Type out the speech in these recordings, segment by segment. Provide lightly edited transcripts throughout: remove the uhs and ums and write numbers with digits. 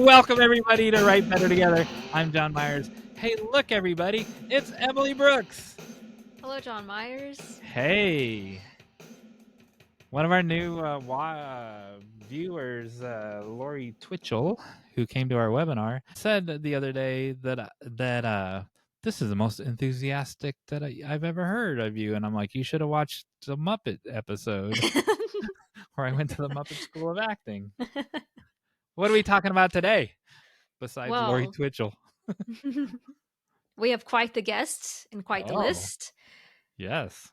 Welcome everybody to Write Better Together. I'm John Myers. Hey, look everybody, it's Emily Brooks. Hello, John Myers. Hey. One of our new viewers, Lori Twitchell, who came to our webinar, said the other day that this is the most enthusiastic that I've ever heard of you. And I'm like, you should have watched the Muppet episode where I went to the Muppet School of Acting. What are we talking about today besides Lori Twitchell? We have quite the guest and quite the list. Yes.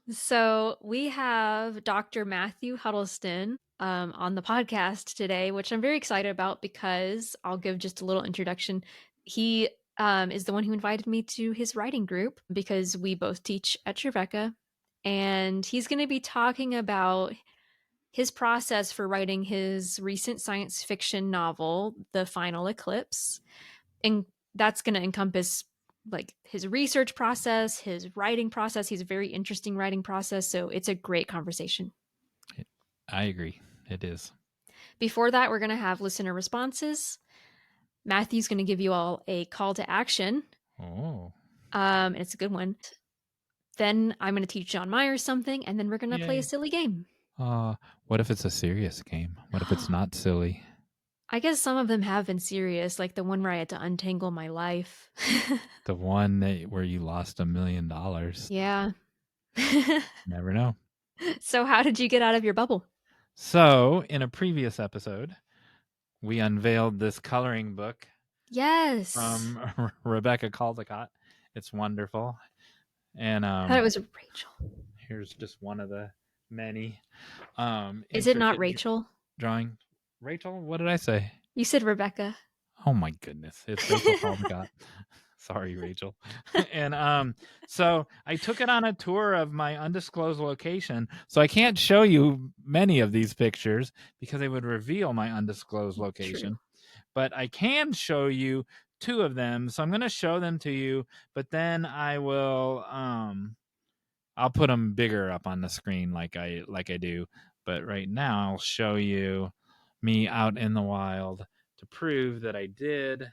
So we have Dr. Matthew Huddleston on the podcast today, which I'm very excited about because I'll give just a little introduction. He is the one who invited me to his writing group because we both teach at Trevecca. And he's going to be talking about his process for writing his recent science fiction novel, The Final Eclipse. And that's going to encompass like his research process, his writing process. He's a very interesting writing process. So it's a great conversation. I agree. It is. Before that, we're going to have listener responses. Matthew's going to give you all a call to action. Oh. It's a good one. Then I'm going to teach John Myers something, and then we're going to play a silly game. What if it's a serious game? What if it's not silly? I guess some of them have been serious, like the one where I had to untangle my life. The one where you lost $1 million. Yeah. Never know. So how did you get out of your bubble? So in a previous episode, we unveiled this coloring book. Yes. From Rebecca Caldecott. It's wonderful. And I thought it was Rachel. Here's just one of the many. Is it not Rachel? Drawing. Rachel? What did I say? You said Rebecca. Oh my goodness. It's Rachel Caldecott. Sorry, Rachel. And so I took it on a tour of my undisclosed location. So I can't show you many of these pictures because they would reveal my undisclosed location. True. But I can show you 2 of them. So I'm going to show them to you, but then I will I'll put them bigger up on the screen like I do. But right now I'll show you me out in the wild to prove that I did.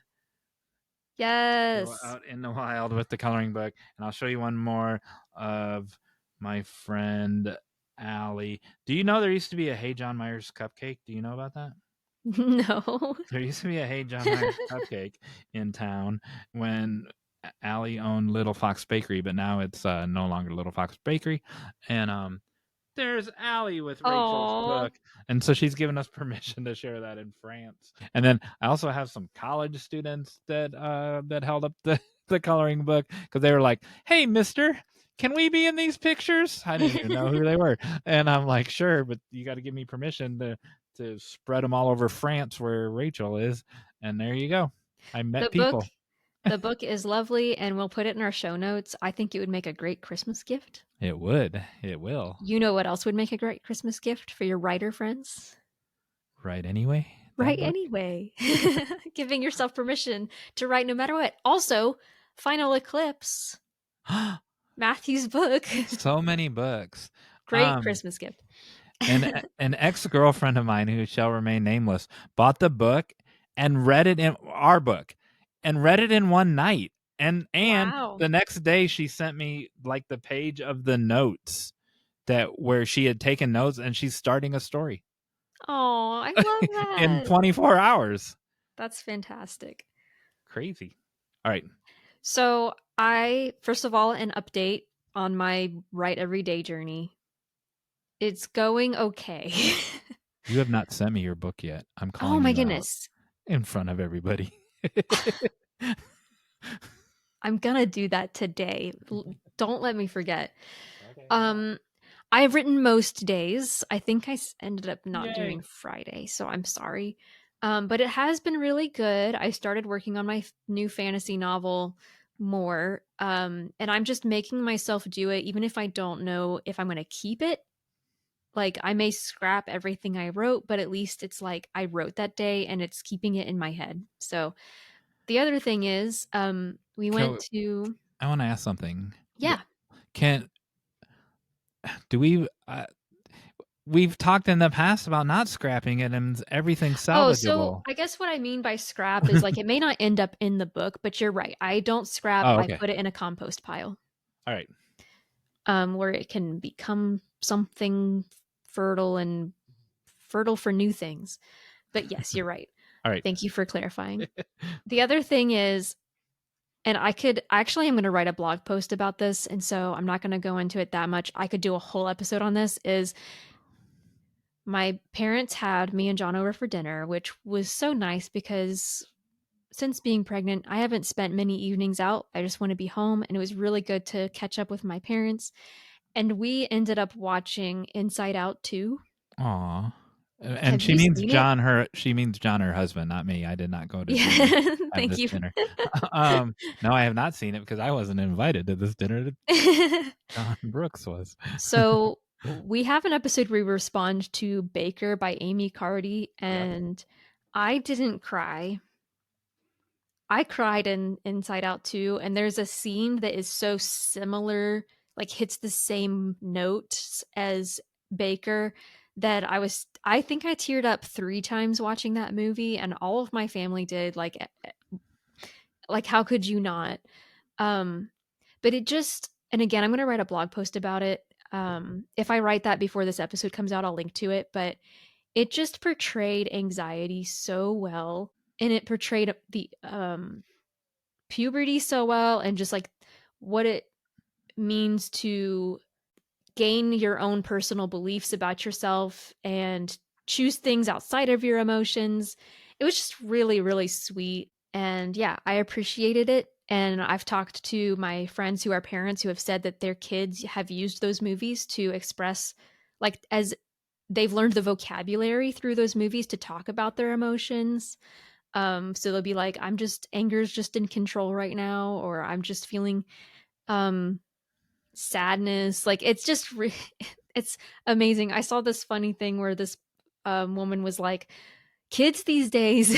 Yes. Go out in the wild with the coloring book. And I'll show you one more of my friend Allie. Do you know there used to be a Hey John Myers cupcake? Do you know about that? No. There used to be a Hey John Myers cupcake in town when Allie owned Little Fox Bakery, but now it's no longer Little Fox Bakery. And there's Allie with Rachel's book. And so she's given us permission to share that in France. And then I also have some college students that held up the coloring book because they were like, hey, mister, can we be in these pictures? I didn't even know who they were. And I'm like, sure, but you got to give me permission to spread them all over France where Rachel is. And there you go. I met people. The book is lovely, and we'll put it in our show notes. I think it would make a great Christmas gift. It would. It will. You know what else would make a great Christmas gift for your writer friends? Write anyway. Write anyway. Giving yourself permission to write no matter what. Also, Final Eclipse. Matthew's book. So many books. Great Christmas gift. And an ex-girlfriend of mine who shall remain nameless bought the book and read it in our book. And read it in one night. And wow. The next day she sent me like the page of the notes where she had taken notes, and she's starting a story. Oh, I love that. In 24 hours. That's fantastic. Crazy. All right. So first of all, an update on my Write Everyday journey. It's going okay. You have not sent me your book yet. I'm calling Oh my goodness. In front of everybody. I'm gonna do that today. Don't let me forget. Okay. I have written most days. I think I ended up not doing Friday, so I'm sorry. But it has been really good. I started working on my new fantasy novel more, and I'm just making myself do it, even if I don't know if I'm going to keep it. Like, I may scrap everything I wrote, but at least it's like I wrote that day and it's keeping it in my head. So the other thing is, we went to... I want to ask something. Yeah. we've talked in the past about not scrapping it and everything's Oh, so salvageable. I guess what I mean by scrap is like it may not end up in the book, but you're right. I don't scrap, Oh, I okay. put it in a compost pile, All right. where it can become something fertile and fertile for new things. But yes, you're right. All right. Thank you for clarifying. The other thing is, and I could actually, I'm going to write a blog post about this, and so I'm not going to go into it that much. I could do a whole episode on this. Is my parents had me and John over for dinner, which was so nice because since being pregnant, I haven't spent many evenings out. I just want to be home, and it was really good to catch up with my parents. And we ended up watching Inside Out 2. Aw. And Have you seen it? she means John, her husband, not me. I did not go to dinner, Yeah, have thank this you. dinner. No, I have not seen it because I wasn't invited to this dinner that John Brooks was. So we have an episode where we respond to Baker by Amy Cardy, Yep. and I didn't cry. I cried in Inside Out too, and there's a scene that is so similar, like hits the same notes as Baker, that I think I teared up 3 times watching that movie, and all of my family did. Like how could you not? Um, but it just, and again, I'm going to write a blog post about it. If I write that before this episode comes out, I'll link to it. But it just portrayed anxiety so well, and it portrayed the puberty so well, and just like what it means to gain your own personal beliefs about yourself and choose things outside of your emotions. It was just really, really sweet. And yeah, I appreciated it. And I've talked to my friends who are parents who have said that their kids have used those movies to express, like, as they've learned the vocabulary through those movies to talk about their emotions. So they'll be like, I'm just, anger's just in control right now, or I'm just feeling um sadness. Like it's just it's amazing. I saw this funny thing where this woman was like, kids these days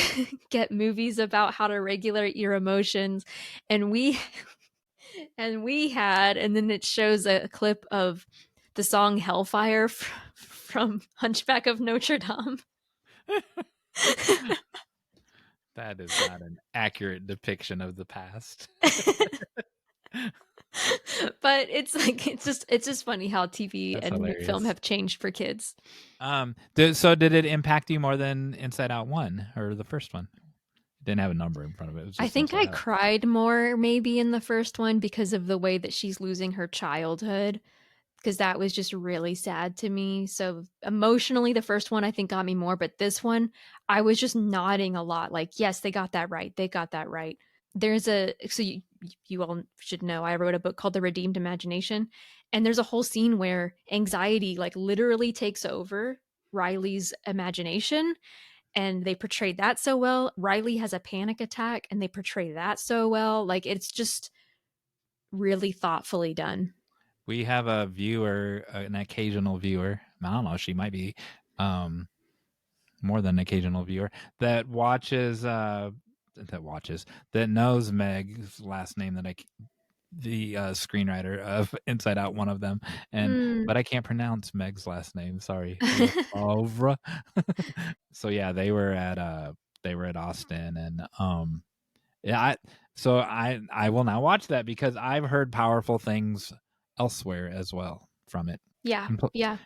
get movies about how to regulate your emotions, and we had, and then it shows a clip of the song Hellfire from Hunchback of Notre Dame. That is not an accurate depiction of the past. But it's like it's just funny how TV That's and film hilarious. have changed for kids. So did it impact you more than Inside Out 1 or the first one? It didn't have a number in front of it. It was I just think Inside I Out. cried more maybe in the first one because of the way that she's losing her childhood, because that was just really sad to me. So emotionally, the first one I think got me more, but this one, I was just nodding a lot. Like, yes, they got that right. They got that right. There's a so you all should know I wrote a book called The Redeemed Imagination, and there's a whole scene where anxiety like literally takes over Riley's imagination, and they portrayed that so well. Riley has a panic attack, and they portray that so well. Like it's just really thoughtfully done. We have a viewer, an occasional viewer. I don't know. She might be um, more than an occasional viewer that watches. That knows Meg's last name. The screenwriter of Inside Out, one of them, and Mm. but I can't pronounce Meg's last name. Sorry, Ovra. So yeah, they were at Austin, and yeah, I will now watch that because I've heard powerful things elsewhere as well from it. Yeah, And, pl- yeah.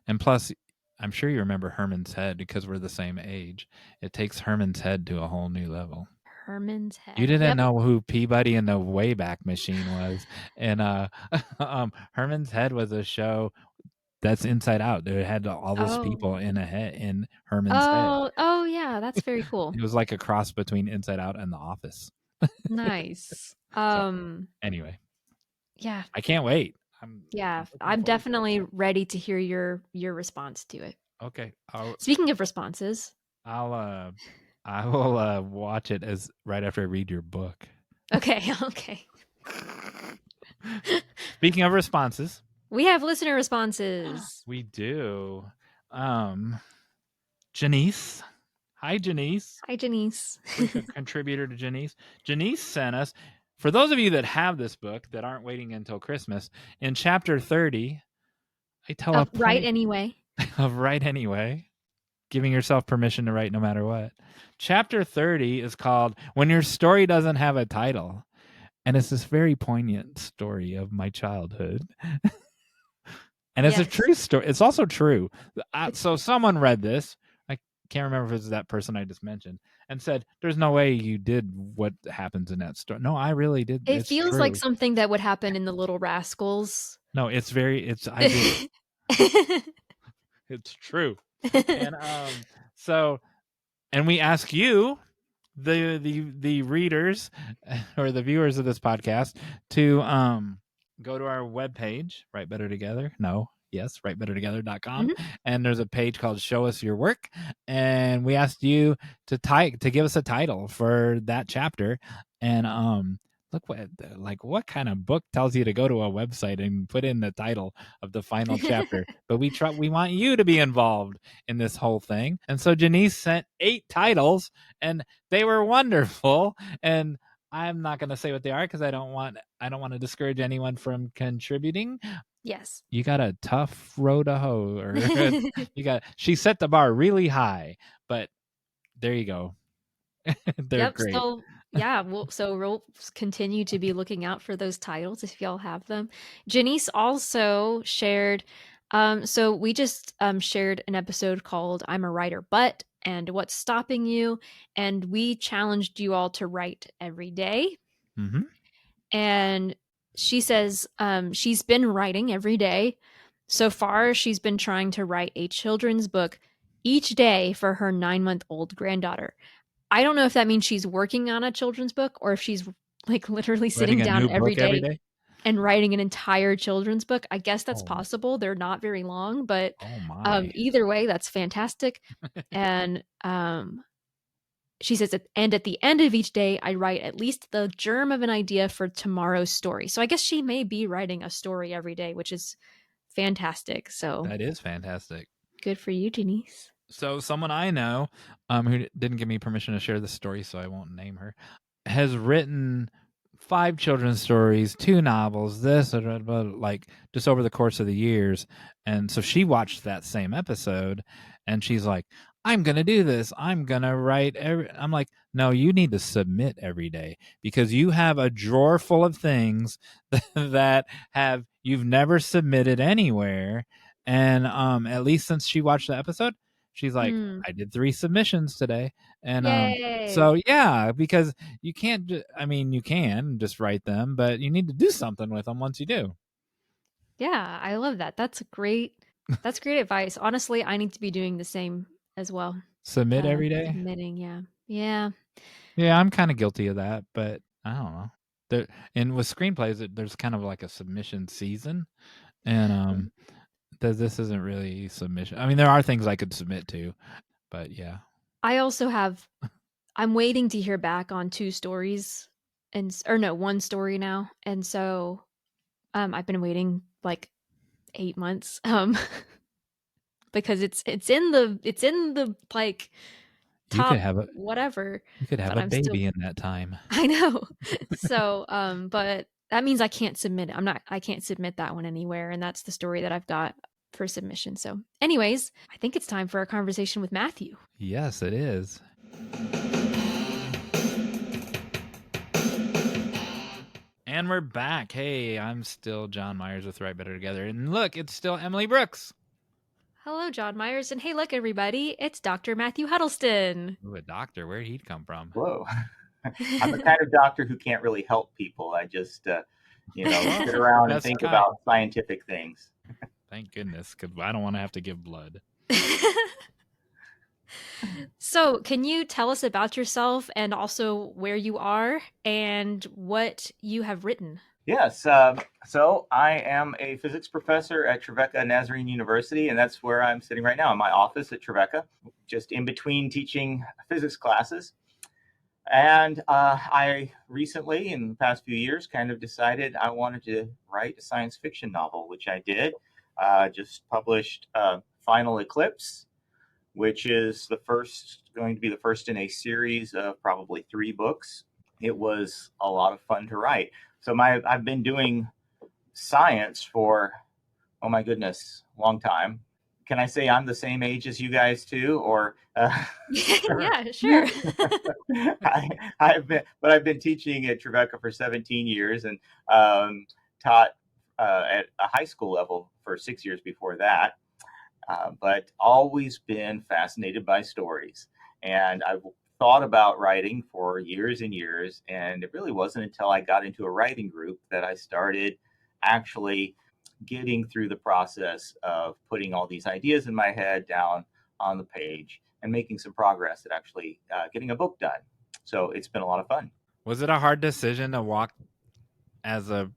and plus, I'm sure you remember Herman's Head because we're the same age. It takes Herman's Head to a whole new level. Herman's You Head. didn't Yep. know who Peabody and the Wayback Machine was, and Herman's Head was a show that's Inside Out. It had all those Oh. people in a head in Herman's Head. Oh, yeah, that's very cool. It was like a cross between Inside Out and The Office. Nice. So anyway, Yeah, I can't wait. yeah. I'm looking I'm forward to definitely ready to hear your response to it. it. Okay, Speaking of responses, I'll I will watch it as right after I read your book. okay, okay. Speaking of responses, We have listener responses. we do. Janice. Hi, Janice. Hi, Janice. Frequent contributor to Janice. Janice sent us, for those of you that have this book that aren't waiting until Christmas, in chapter 30, I tell a Right point. anyway. of Write Anyway, giving yourself permission to write no matter what. Chapter 30 is called When Your Story Doesn't Have a Title. And it's this very poignant story of my childhood. And it's a Yes. true story. It's also true. It's So someone read this. I can't remember if it was that person I just mentioned and said, "There's no way you did what happens in that story." No, I really did. it It's feels like true. something that would happen in The Little Rascals. No, I did it. It's true. And so and we ask you, the readers or the viewers of this podcast, to go to our webpage, Write Better Together. No, yes, writebettertogether.com. Mhm. And there's a page called Show Us Your Work. And we asked you to give us a title for that chapter. And look what kind of book tells you to go to a website and put in the title of the final chapter. But we want you to be involved in this whole thing. And so Janice sent 8 titles, and they were wonderful. And I'm not going to say what they are because I don't want to discourage anyone from contributing. Yes. You got a tough row to hoe, or she set the bar really high, but there you go. They're Yep. great. So yeah, we'll continue to be looking out for those titles if y'all have them. Janice also shared. So we just shared an episode called "I'm a Writer, But" and what's stopping you, and we challenged you all to write every day. Mm-hmm. And she says she's been writing every day. So far, she's been trying to write a children's book each day for her 9-month-old granddaughter. I don't know if that means she's working on a children's book or if she's like literally Writing sitting a down new every book every day day. and writing an entire children's book. I guess that's Oh, possible. They're not very long, but oh my. either way, that's fantastic. And she says, and at the end of each day, I write at least the germ of an idea for tomorrow's story. So I guess she may be writing a story every day, which is fantastic. So That is fantastic. good for you, Denise. So someone I know, who didn't give me permission to share the story, so I won't name her, has written 5 children's stories, 2 novels, this, like just over the course of the years. And so she watched that same episode, and she's like, "I'm gonna do this. I'm gonna write every." I'm like, "No, you need to submit every day because you have a drawer full of things that have you've never submitted anywhere." And at least since she watched the episode, she's like, Hmm. "I did 3 submissions today." And Yay. so yeah, because you can't I mean, you can just write them, but you need to do something with them once you do. Yeah, I love that. That's great advice. Honestly, I need to be doing the same as well. Submit every day. Submitting, yeah. Yeah. Yeah, I'm kind of guilty of that, but I don't know. There, and with screenplays, there's kind of like a submission season, and this isn't really submission. I mean, there are things I could submit to, but yeah. I also have I'm waiting to hear back on 2 stories or no, 1 story now. And so I've been waiting like 8 months because it's in the like You could top have whatever, but a I'm still baby in that time. I know. So but that means I can't submit it. I can't submit that one anywhere, and that's the story that I've got for submission. So anyways, I think it's time for a conversation with Matthew. Yes, it is. And we're back. Hey, I'm still John Myers with Write Better Together. And look, it's still Emily Brooks. Hello, John Myers, and hey, look, everybody, it's Dr. Matthew Huddleston. Ooh, a doctor. Where'd he come from? Whoa. I'm the kind of doctor who can't really help people. I just, sit around and That's think kind. about scientific things. Thank goodness, because I don't want to have to give blood. So, can you tell us about yourself and also where you are and what you have written? Yes. So I am a physics professor at Trevecca Nazarene University, and that's where I'm sitting right now in my office at Trevecca, just in between teaching physics classes. And I recently, in the past few years, kind of decided I wanted to write a science fiction novel, which I did. Just published Final Eclipse, which is going to be the first in a series of probably 3 books. It was a lot of fun to write. So I've been doing science for, oh my goodness, a long time. can I say I'm the same age as you guys too, or? Sure. Yeah, sure. I've been teaching at Trevecca for 17 years and taught at a high school level for 6 years before that. But always been fascinated by stories, and I've thought about writing for years and years. And it really wasn't until I got into a writing group that I started actually getting through the process of putting all these ideas in my head down on the page and making some progress at actually getting a book done. So it's been a lot of fun. Was it a hard decision to walk as a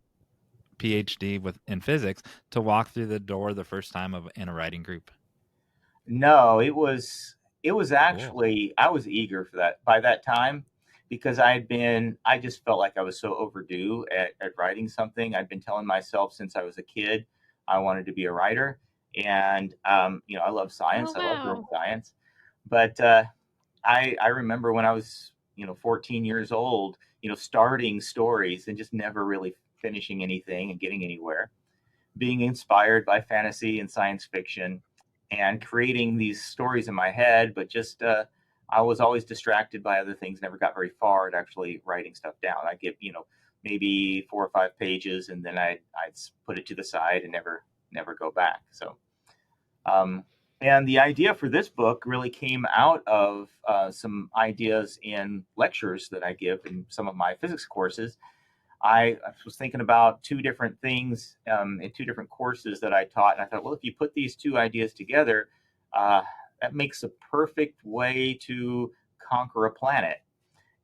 PhD in physics to walk through the door the first time in a writing group? No, it was Cool. actually, I was eager for that by that time because I just felt like I was so overdue at writing something. I'd been telling myself since I was a kid I wanted to be a writer. And I love Oh, science. I love doing wow. science. But I remember when I was 14 years old, starting stories and just never really finishing anything and getting anywhere, being inspired by fantasy and science fiction and creating these stories in my head, but just I was always distracted by other things, never got very far at actually writing stuff down. I'd get, maybe 4 or 5 pages and then I'd put it to the side and never go back. So and the idea for this book really came out of some ideas in lectures that I give in some of my physics courses. I was thinking about two different things in two different courses that I taught, and I thought, well, if you put these two ideas together, that makes a perfect way to conquer a planet.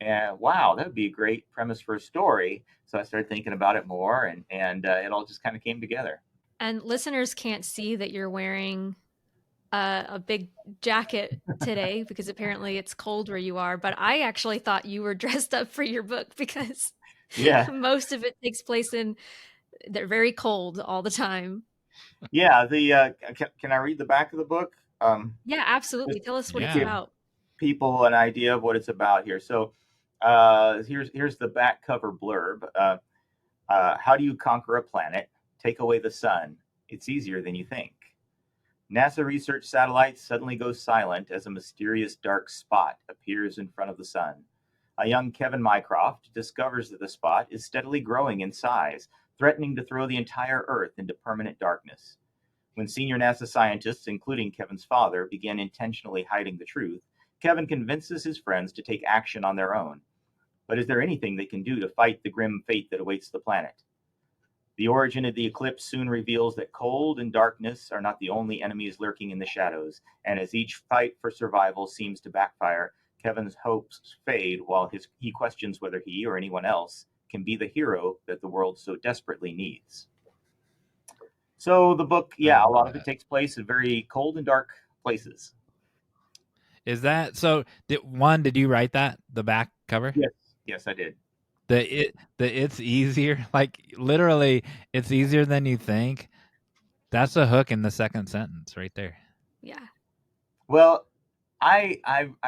And wow, that would be a great premise for a story. So I started thinking about it more, and it all just kind of came together. And listeners can't see that you're wearing a big jacket today because apparently it's cold where you are. But I actually thought you were dressed up for your book because Yeah, most of it takes place they're very cold all the time. yeah. The can I read the back of the book? Yeah, absolutely. Just Tell us what to it's give Yeah. about. people an idea of what it's about here. So here's the back cover blurb. How do you conquer a planet? Take away the sun. It's easier than you think. NASA research satellites suddenly go silent as a mysterious dark spot appears in front of the sun. A young Kevin Mycroft discovers that the spot is steadily growing in size, threatening to throw the entire Earth into permanent darkness. When senior NASA scientists, including Kevin's father, begin intentionally hiding the truth, Kevin convinces his friends to take action on their own. But is there anything they can do to fight the grim fate that awaits the planet? The origin of the eclipse soon reveals that cold and darkness are not the only enemies lurking in the shadows, and as each fight for survival seems to backfire, Kevin's hopes fade while he questions whether he or anyone else can be the hero that the world so desperately needs. So the book, I yeah, a love lot of it that. takes place in very cold and dark places. Is that so? Did you write that, the back cover? Yes, yes, I did. It's easier, like literally, it's easier than you think. That's a hook in the second sentence right there. Yeah. Well, I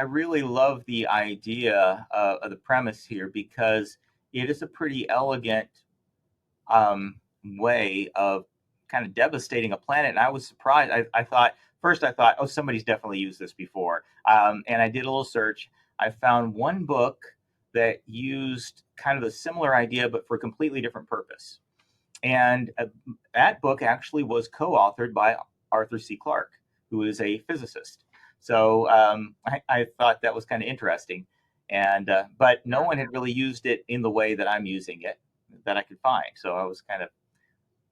really love the idea of the premise here because it is a pretty elegant way of kind of devastating a planet. And I was surprised. I thought first I thought, oh, somebody's definitely used this before. And I did a little search. I found one book that used kind of a similar idea, but for a completely different purpose. And that book actually was co-authored by Arthur C. Clarke, who is a physicist. So I thought that was kind of interesting. And but no one had really used it in the way that I'm using it that I could find. So I was kind of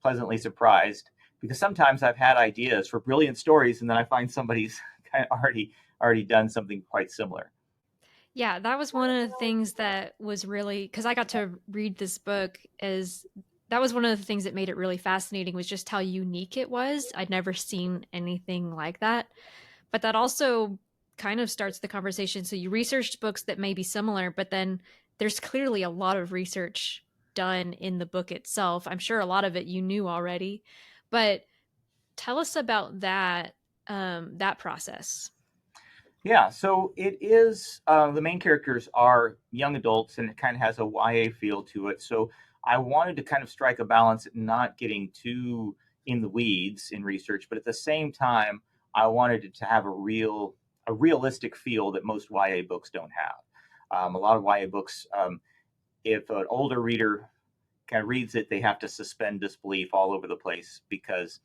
pleasantly surprised because sometimes I've had ideas for brilliant stories and then I find somebody's kind of already done something quite similar. Yeah, that was one of the things that was really because I got to read this book is that was one of the things that made it really fascinating was just how unique it was. I'd never seen anything like that. But that also kind of starts the conversation. So you researched books that may be similar, but then there's clearly a lot of research done in the book itself. I'm sure a lot of it you knew already, but tell us about that process. Yeah, so it is. The main characters are young adults, and it kind of has a YA feel to it. So I wanted to kind of strike a balance, not getting too in the weeds in research, but at the same time, I wanted it to have a realistic feel that most YA books don't have. A lot of YA books, if an older reader kind of reads it, they have to suspend disbelief all over the place because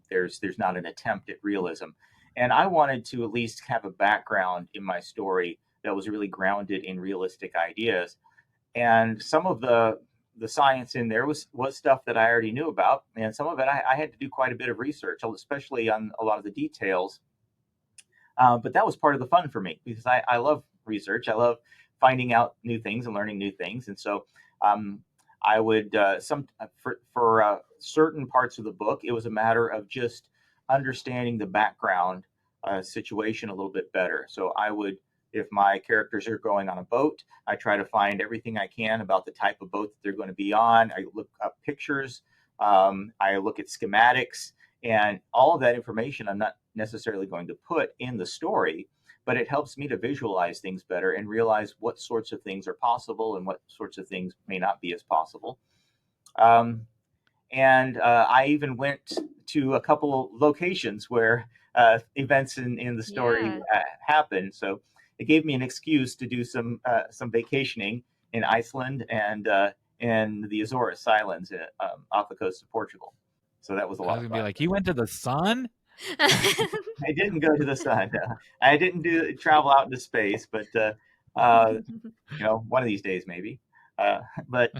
there's not an attempt at realism. And I wanted to at least have a background in my story that was really grounded in realistic ideas. And some of the science in there was stuff that I already knew about, and some of it I had to do quite a bit of research, especially on a lot of the details. But that was part of the fun for me because I love research. I love finding out new things and learning new things. And so I would for certain parts of the book, it was a matter of just understanding the background situation a little bit better. So I would, if my characters are going on a boat, I try to find everything I can about the type of boat that they're going to be on. I look up pictures. I look at schematics, and all of that information I'm not necessarily going to put in the story, but it helps me to visualize things better and realize what sorts of things are possible and what sorts of things may not be as possible. And I even went to a couple locations where events in the story happened. So it gave me an excuse to do some vacationing in Iceland and in the Azores Islands off the coast of Portugal. So that was a lot of fun. Be like, you went to the sun? I didn't go to the sun. I didn't travel out into space, but one of these days maybe. But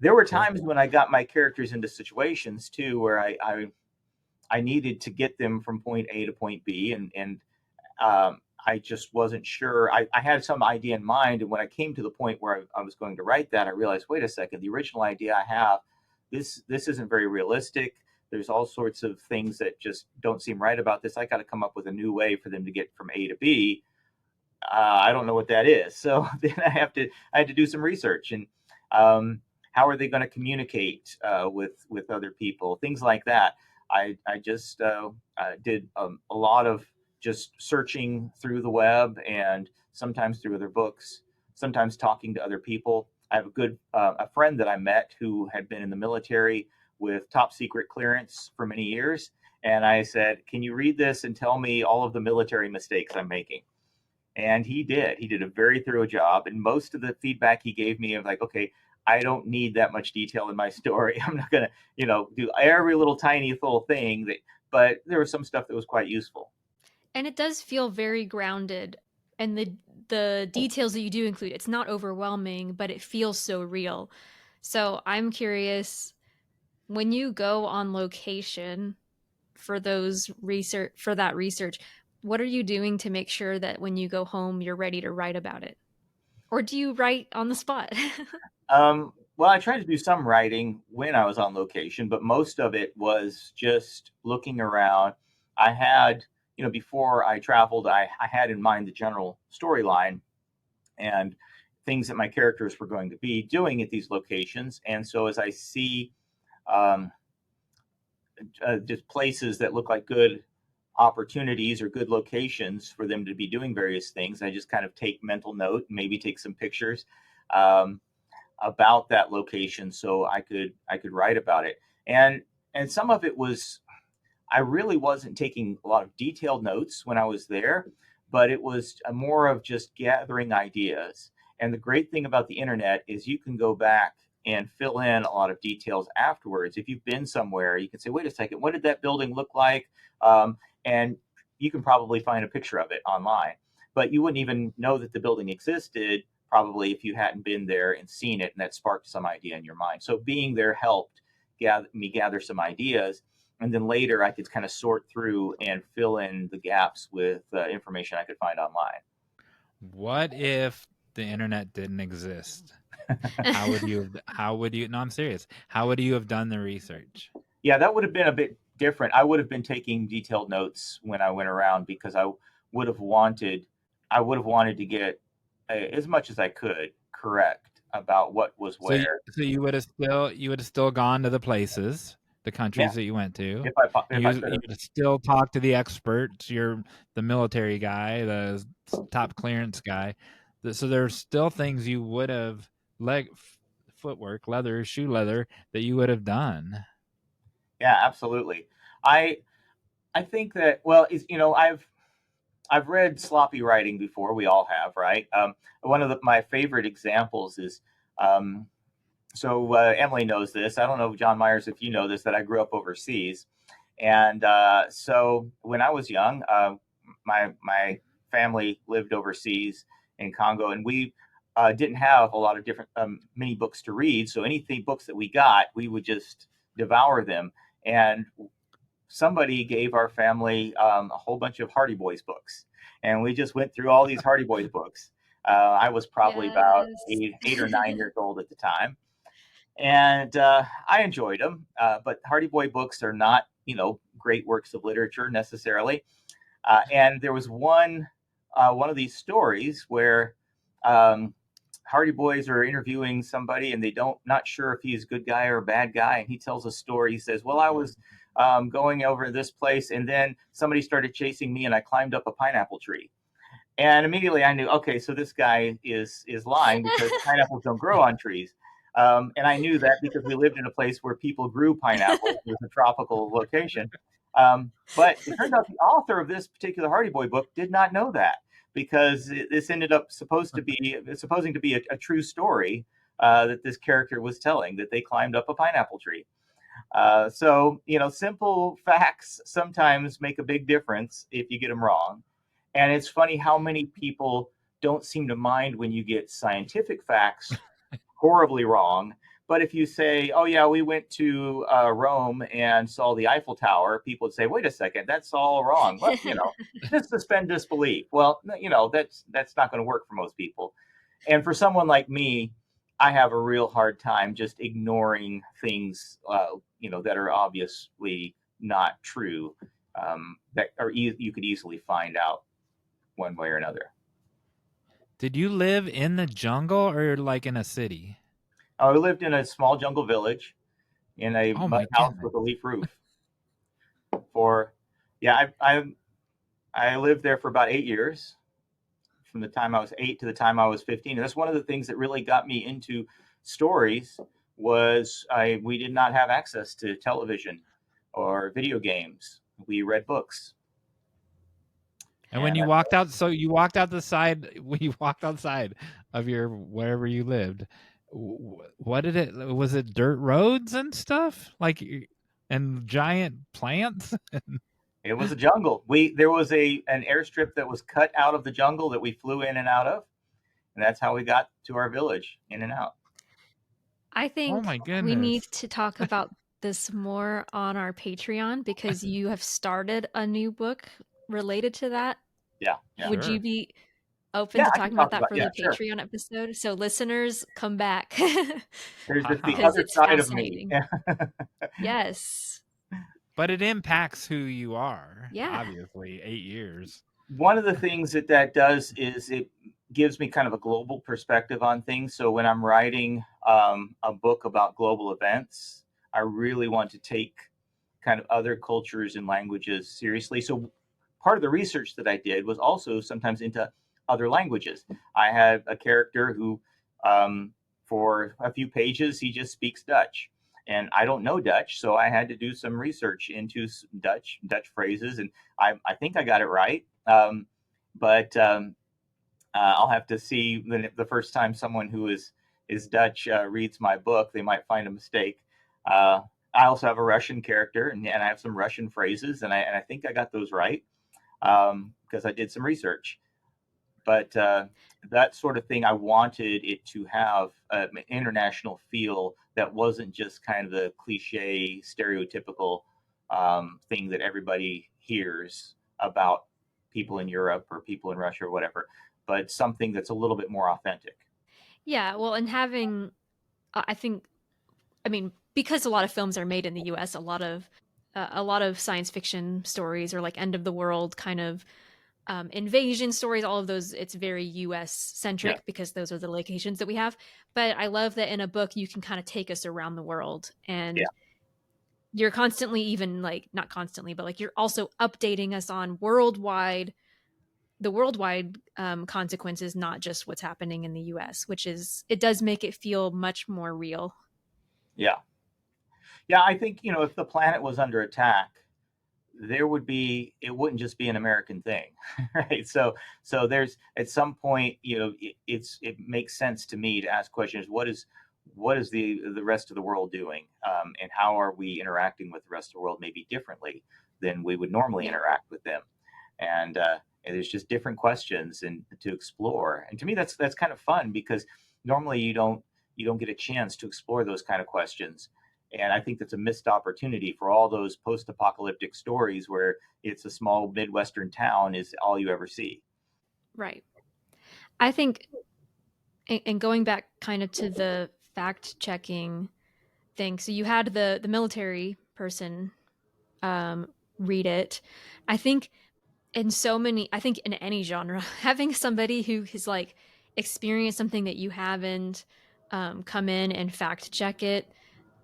there were times when I got my characters into situations too where I needed to get them from point A to point B, and I just wasn't sure. I had some idea in mind, and when I came to the point where I was going to write that, I realized, wait a second, the original idea I have, this isn't very realistic. There's all sorts of things that just don't seem right about this. I got to come up with a new way for them to get from A to B. I don't know what that is. So then I had to do some research, and how are they going to communicate with other people? Things like that. I just did a lot of just searching through the web and sometimes through other books, sometimes talking to other people. I have a friend that I met who had been in the military with top secret clearance for many years. And I said, can you read this and tell me all of the military mistakes I'm making? And he did. He did a very thorough job. And most of the feedback he gave me, I was like, okay, I don't need that much detail in my story. I'm not going to, do every little tiny little thing. But there was some stuff that was quite useful. And it does feel very grounded. And the details that you do include, it's not overwhelming, but it feels so real. So I'm curious, when you go on location for that research, what are you doing to make sure that when you go home, you're ready to write about it? Or do you write on the spot? Well, I tried to do some writing when I was on location, but most of it was just looking around. I had, before I traveled, I had in mind the general storyline and things that my characters were going to be doing at these locations. And so as I see just places that look like good opportunities or good locations for them to be doing various things, I just kind of take mental note, maybe take some pictures about that location so I could write about it. And some of it was, I really wasn't taking a lot of detailed notes when I was there, but it was more of just gathering ideas. And the great thing about the internet is you can go back and fill in a lot of details afterwards. If you've been somewhere, you can say, wait a second, what did that building look like? And you can probably find a picture of it online, but you wouldn't even know that the building existed probably if you hadn't been there and seen it, and that sparked some idea in your mind. So being there helped me gather some ideas, and then later I could kind of sort through and fill in the gaps with information I could find online. What if the internet didn't exist? How would you? No, I'm serious. How would you have done the research? Yeah, that would have been a bit different. I would have been taking detailed notes when I went around because I would have wanted to get as much as I could correct about what was where. So you would have still gone to the places, the countries that you went to. If I you would still talk to the experts. You're the military guy, the top clearance guy. So there's still things you would have, like footwork, leather, shoe leather, that you would have done. Yeah, absolutely. I I think that, well, I've read sloppy writing before. We all have, right? One of my favorite examples is, um, Emily knows this. I don't know, John Myers, if you know this, that I grew up overseas. And so when I was young, my family lived overseas in Congo, and we didn't have a lot of different many books to read. So anything books that we got, we would just devour them. And somebody gave our family a whole bunch of Hardy Boys books, and we just went through all these Hardy Boys books. I was probably about Yes. 8 or 9 years old at the time, and I enjoyed them. But Hardy Boy books are not, great works of literature necessarily. And there was one of these stories where um, Hardy Boys are interviewing somebody, and they don't not sure if he's a good guy or a bad guy. And he tells a story. He says, "Well, I was going over this place, and then somebody started chasing me, and I climbed up a pineapple tree." And immediately I knew, okay, so this guy is lying because pineapples don't grow on trees. And I knew that because we lived in a place where people grew pineapples. It was a tropical location. But it turns out the author of this particular Hardy Boy book did not know that, because this ended up supposing to be a true story that this character was telling, that they climbed up a pineapple tree. So, simple facts sometimes make a big difference if you get them wrong. And it's funny how many people don't seem to mind when you get scientific facts horribly wrong. But if you say, "Oh yeah, we went to Rome and saw the Eiffel Tower," people would say, "Wait a second, that's all wrong." Well, just suspend disbelief. Well, that's not going to work for most people. And for someone like me, I have a real hard time just ignoring things, that are obviously not true, that are you could easily find out one way or another. Did you live in the jungle or like in a city? I lived in a small jungle village in a Oh mud my house goodness. with a leaf roof. For Yeah, I lived there for about 8 years, from the time I was 8 to the time I was 15. And that's one of the things that really got me into stories. Was we did not have access to television or video games. We read books, And when and you walked out, so you walked out the side, when you walked outside of your wherever you lived, what did it, was it dirt roads and stuff? Like, and giant plants? it was a jungle. There was an airstrip that was cut out of the jungle that we flew in and out of, and that's how we got to our village, in and out. I Oh think my we need goodness. to talk about this more on our Patreon because you have started a new book related to that. Yeah, yeah, Would you Sure. be open yeah. to I can talking about talk that about, for yeah, the sure. Patreon episode? So listeners, come back There's just the because Wow. other it's side of me. fascinating. Yes. But it impacts who you are, Yeah. obviously. 8 years. One of the things that does is it gives me kind of a global perspective on things. So when I'm writing a book about global events, I really want to take kind of other cultures and languages seriously. So part of the research that I did was also sometimes into other languages. I had a character who, for a few pages, he just speaks Dutch. And I don't know Dutch, so I had to do some research into Dutch phrases, and I think I got it right. But I'll have to see the first time someone who is Dutch reads my book, they might find a mistake. I also have a Russian character, and I have some Russian phrases, and I think I got those right, because I did some research. But that sort of thing, I wanted it to have an international feel that wasn't just kind of the cliche, stereotypical thing that everybody hears about people in Europe or people in Russia or whatever, but something that's a little bit more authentic. Yeah. Well, and having, I think, I mean, because a lot of films are made in the US, a lot of science fiction stories or like end of the world kind of invasion stories, all of those, it's very US Yeah, centric because those are the locations that we have. But I love that in a book, you can kind of take us around the world yeah, and you're constantly, even like not constantly, but like you're also updating us on the worldwide consequences, not just what's happening in the US, which is, it does make it feel much more real. yeah, yeah. I think if the planet was under attack, it wouldn't just be an American thing, right? So there's, at some point, it makes sense to me to ask questions. What is the rest of the world doing, and how are we interacting with the rest of the world maybe differently than we would normally Yeah. interact with them? And there's just different questions and to explore. And to me, that's kind of fun, because normally you don't get a chance to explore those kind of questions. And I think that's a missed opportunity for all those post-apocalyptic stories where it's a small Midwestern town is all you ever see. Right. I think, and going back kind of to the fact checking thing, so you had the military person um, read it. I think I think in any genre, having somebody who has like experienced something that you haven't, come in and fact check it,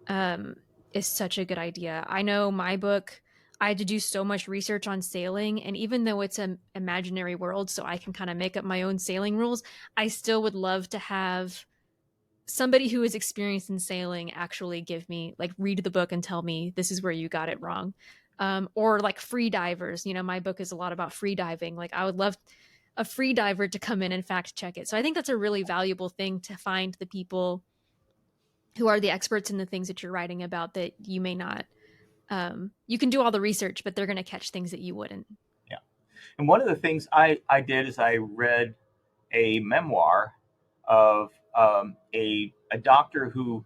um, is such a good idea. I know my book, I had to do so much research on sailing, and even though it's an imaginary world, so I can kind of make up my own sailing rules, I still would love to have somebody who is experienced in sailing actually give me, like, read the book and tell me this is where you got it wrong. Or like free divers, my book is a lot about free diving. Like, I would love a free diver to come in and fact check it. So I think that's a really valuable thing, to find the people who are the experts in the things that you're writing about that you may not. You can do all the research, but they're going to catch things that you wouldn't. Yeah. And one of the things I did is I read a memoir of a doctor who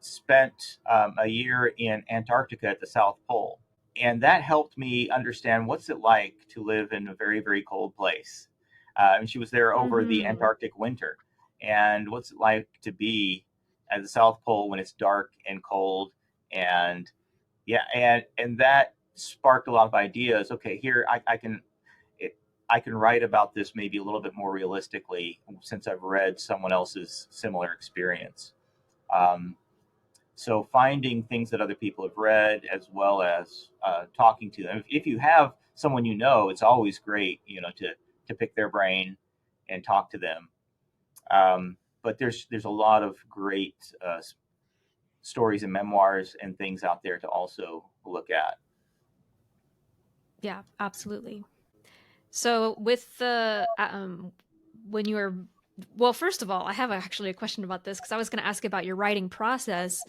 spent a year in Antarctica at the South Pole. And that helped me understand what's it like to live in a very, very cold place. And she was there over the Mm-hmm. Antarctic winter. And what's it like to be at the South Pole when it's dark and cold? And yeah, and that sparked a lot of ideas. Okay, here I can write about this maybe a little bit more realistically, since I've read someone else's similar experience. Um, so finding things that other people have read, as well as talking to them. If you have someone it's always great, to pick their brain and talk to them. But there's a lot of great stories and memoirs and things out there to also look at. Yeah, absolutely. So with the when you were, well, first of all, I have actually a question about this, because I was going to ask about your writing process.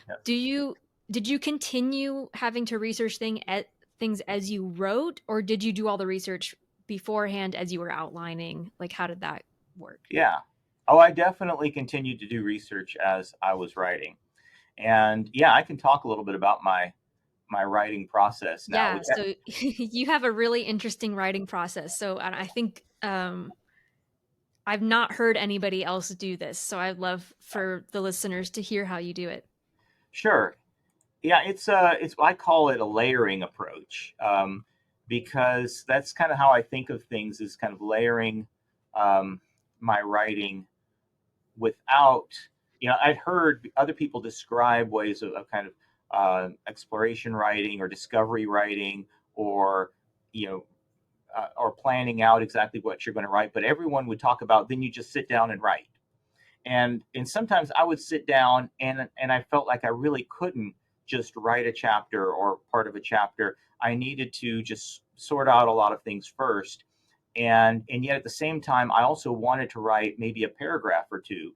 Yes. Did you continue having to research things as you wrote, or did you do all the research beforehand as you were outlining? Like, how did that work? Yeah. Oh, I definitely continued to do research as I was writing. And yeah, I can talk a little bit about my writing process now. Yeah, so you have a really interesting writing process. So, and I think I've not heard anybody else do this. So I'd love for the listeners to hear how you do it. Sure. Yeah, it's I call it a layering approach, because that's kind of how I think of things, is kind of layering my writing without, I'd heard other people describe ways of kind of exploration writing or discovery writing, or you know or planning out exactly what you're going to write, but everyone would talk about, then you just sit down and write. And sometimes I would sit down, and I felt like I really couldn't just write a chapter or part of a chapter. I needed to just sort out a lot of things first, and yet at the same time I also wanted to write maybe a paragraph or two.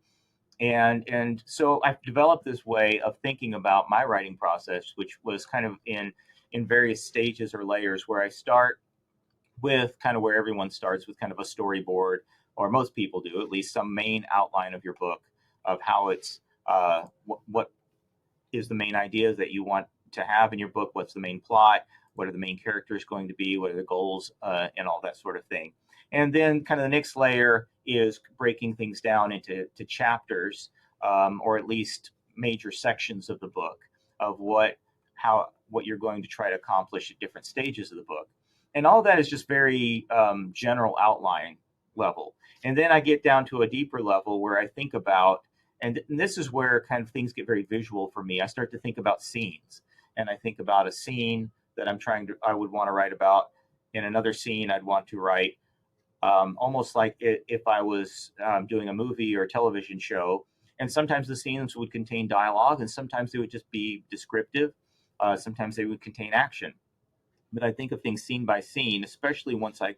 And so I've developed this way of thinking about my writing process, which was kind of in various stages or layers, where I start with kind of where everyone starts, with kind of a storyboard, or most people do, at least some main outline of your book, of how it's what is the main ideas that you want to have in your book, what's the main plot, what are the main characters going to be, what are the goals, and all that sort of thing. And then kind of the next layer is breaking things down into chapters, or at least major sections of the book, of what you're going to try to accomplish at different stages of the book. And all that is just very general outline level. And then I get down to a deeper level where I think about, and this is where kind of things get very visual for me. I start to think about scenes, and I think about a scene that I would want to write about. In another scene, I'd want to write almost like if I was doing a movie or a television show. And sometimes the scenes would contain dialogue, and sometimes they would just be descriptive. Sometimes they would contain action. but I think of things scene by scene, especially once I,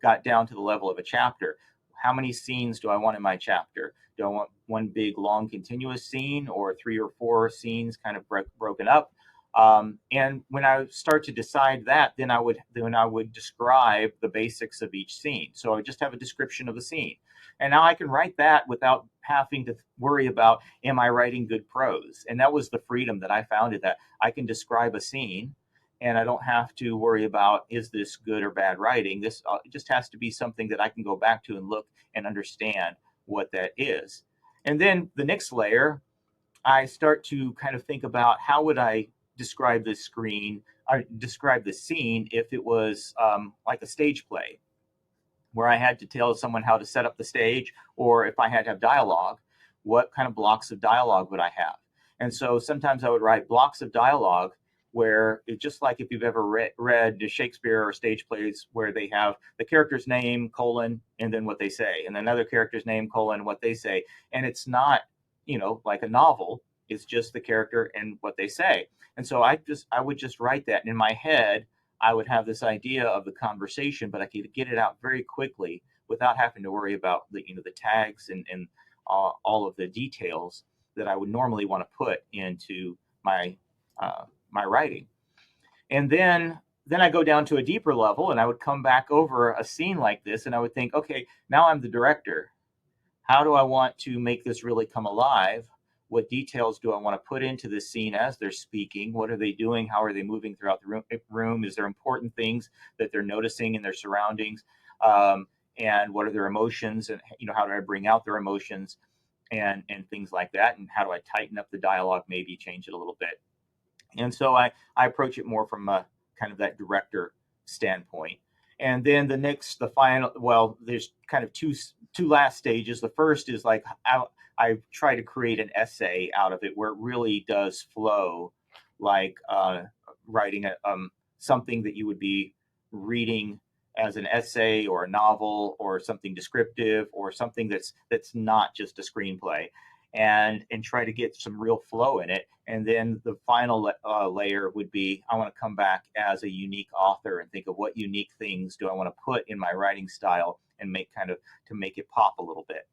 got down to the level of a chapter. How many scenes do I want in my chapter? Do I want one big, long, continuous scene, or 3 or 4 scenes kind of broken up? And when I start to decide that, then I would describe the basics of each scene. So I would just have a description of the scene, and now I can write that without having to worry about, am I writing good prose? And that was the freedom that I found, in that I can describe a scene, and I don't have to worry about, is this good or bad writing. This just has to be something that I can go back to and look and understand what that is. And then the next layer, I start to kind of think about, how would I describe this screen or describe the scene if it was like a stage play, where I had to tell someone how to set up the stage, or if I had to have dialogue, what kind of blocks of dialogue would I have? And so sometimes I would write blocks of dialogue where it's just like, if you've ever read Shakespeare or stage plays, where they have the character's name, colon, and then what they say, and another character's name, colon, what they say. And it's not, like a novel. It's just the character and what they say. And so I would just write that. And in my head, I would have this idea of the conversation, but I could get it out very quickly without having to worry about the tags and all of the details that I would normally want to put into my my writing. And then I go down to a deeper level, and I would come back over a scene like this, and I would think, okay, now I'm the director. How do I want to make this really come alive? What details do I want to put into this scene as they're speaking? What are they doing? How are they moving throughout the room? Is there important things that they're noticing in their surroundings? And what are their emotions? And how do I bring out their emotions, and things like that? And how do I tighten up the dialogue? Maybe change it a little bit. And so I approach it more from a kind of that director standpoint. And then the final, well, there's kind of two last stages. The first is like, I try to create an essay out of it, where it really does flow, like writing something that you would be reading as an essay or a novel, or something descriptive, or something that's not just a screenplay, and try to get some real flow in it. And then the final layer would be, I want to come back as a unique author and think of, what unique things do I want to put in my writing style, and to make it pop a little bit.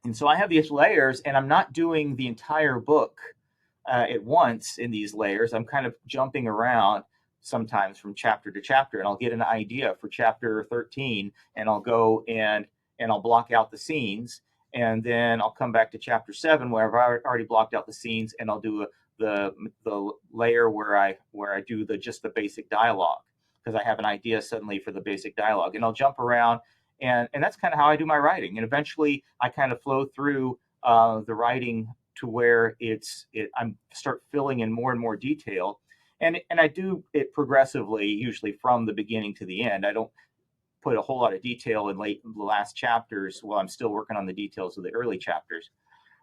And so I have these layers, and I'm not doing the entire book at once in these layers. I'm kind of jumping around sometimes from chapter to chapter, and I'll get an idea for chapter 13, and I'll go and I'll block out the scenes, and then I'll come back to chapter 7, where I've already blocked out the scenes, and I'll do the layer where I do just the basic dialogue, because I have an idea suddenly for the basic dialogue, and I'll jump around, and that's kind of how I do my writing. And eventually I kind of flow through the writing to where I'm start filling in more and more detail, and I do it progressively, usually from the beginning to the end. I don't put a whole lot of detail in the last chapters while I'm still working on the details of the early chapters.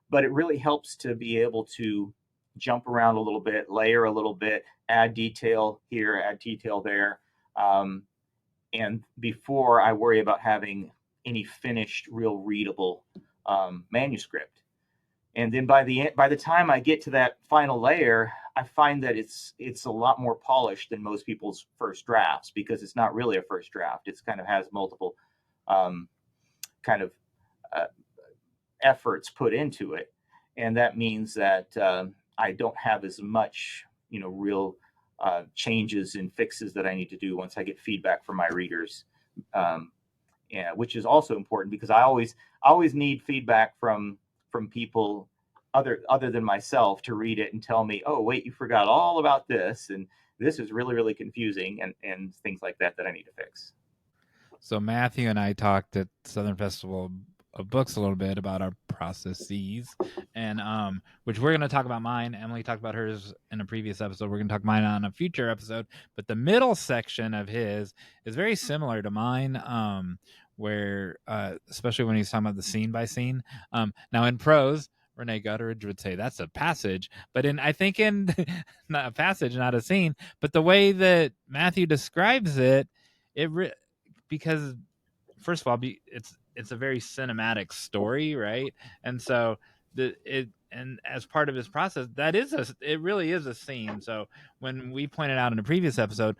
But it really helps to be able to jump around a little bit, layer a little bit, add detail here, add detail there, and before I worry about having any finished, real readable manuscript. And then by the time I get to that final layer, I find that it's a lot more polished than most people's first drafts, because it's not really a first draft. It's kind of has multiple kind of efforts put into it, and that means that I don't have as much real changes and fixes that I need to do once I get feedback from my readers. Yeah, which is also important, because I always need feedback from people other than myself, to read it and tell me, oh wait, you forgot all about this, and this is really, really confusing, and things like that I need to fix. So Matthew and I talked at Southern Festival of Books a little bit about our processes, and which we're going to talk about mine. Emily talked about hers in a previous episode. We're going to talk mine on a future episode. But the middle section of his is very similar to mine, where especially when he's talking about the scene by scene. Now in prose, Renee Gutteridge would say that's a passage, but I think in not a passage, not a scene, but the way that Matthew describes it, because first of all, it's a very cinematic story, right? And so as part of his process, it really is a scene. So when we pointed out in a previous episode,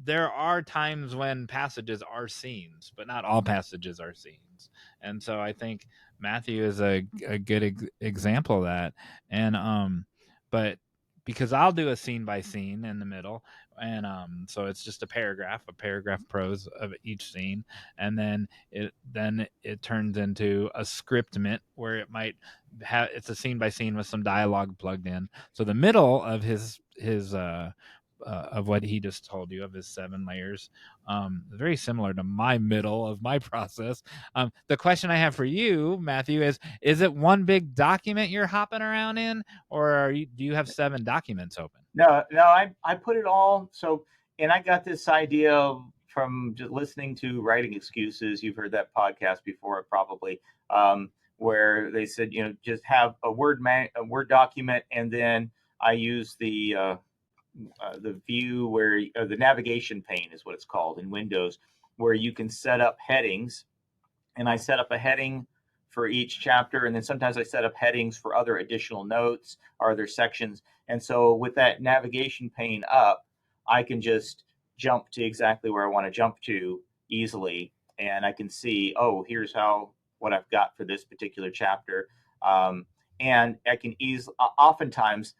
there are times when passages are scenes, but not all passages are scenes. And so I think Matthew is a good example of that. And but because I'll do a scene by scene in the middle, and so it's just a paragraph prose of each scene, and then it turns into a scriptment where it might have it's a scene by scene with some dialogue plugged in. So the middle of his of what he just told you of his 7 layers, very similar to my middle of my process. The question I have for you, Matthew, is it one big document you're hopping around in, or do you have 7 documents open? No, I put it all. So, and I got this idea from just listening to Writing Excuses. You've heard that podcast before, probably, where they said, just have a Word document, and then I use the view where the navigation pane is what it's called in Windows, where you can set up headings, and I set up a heading for each chapter, and then sometimes I set up headings for other additional notes or other sections. And so with that navigation pane up, I can just jump to exactly where I want to jump to easily, and I can see, oh, here's what I've got for this particular chapter. And I can oftentimes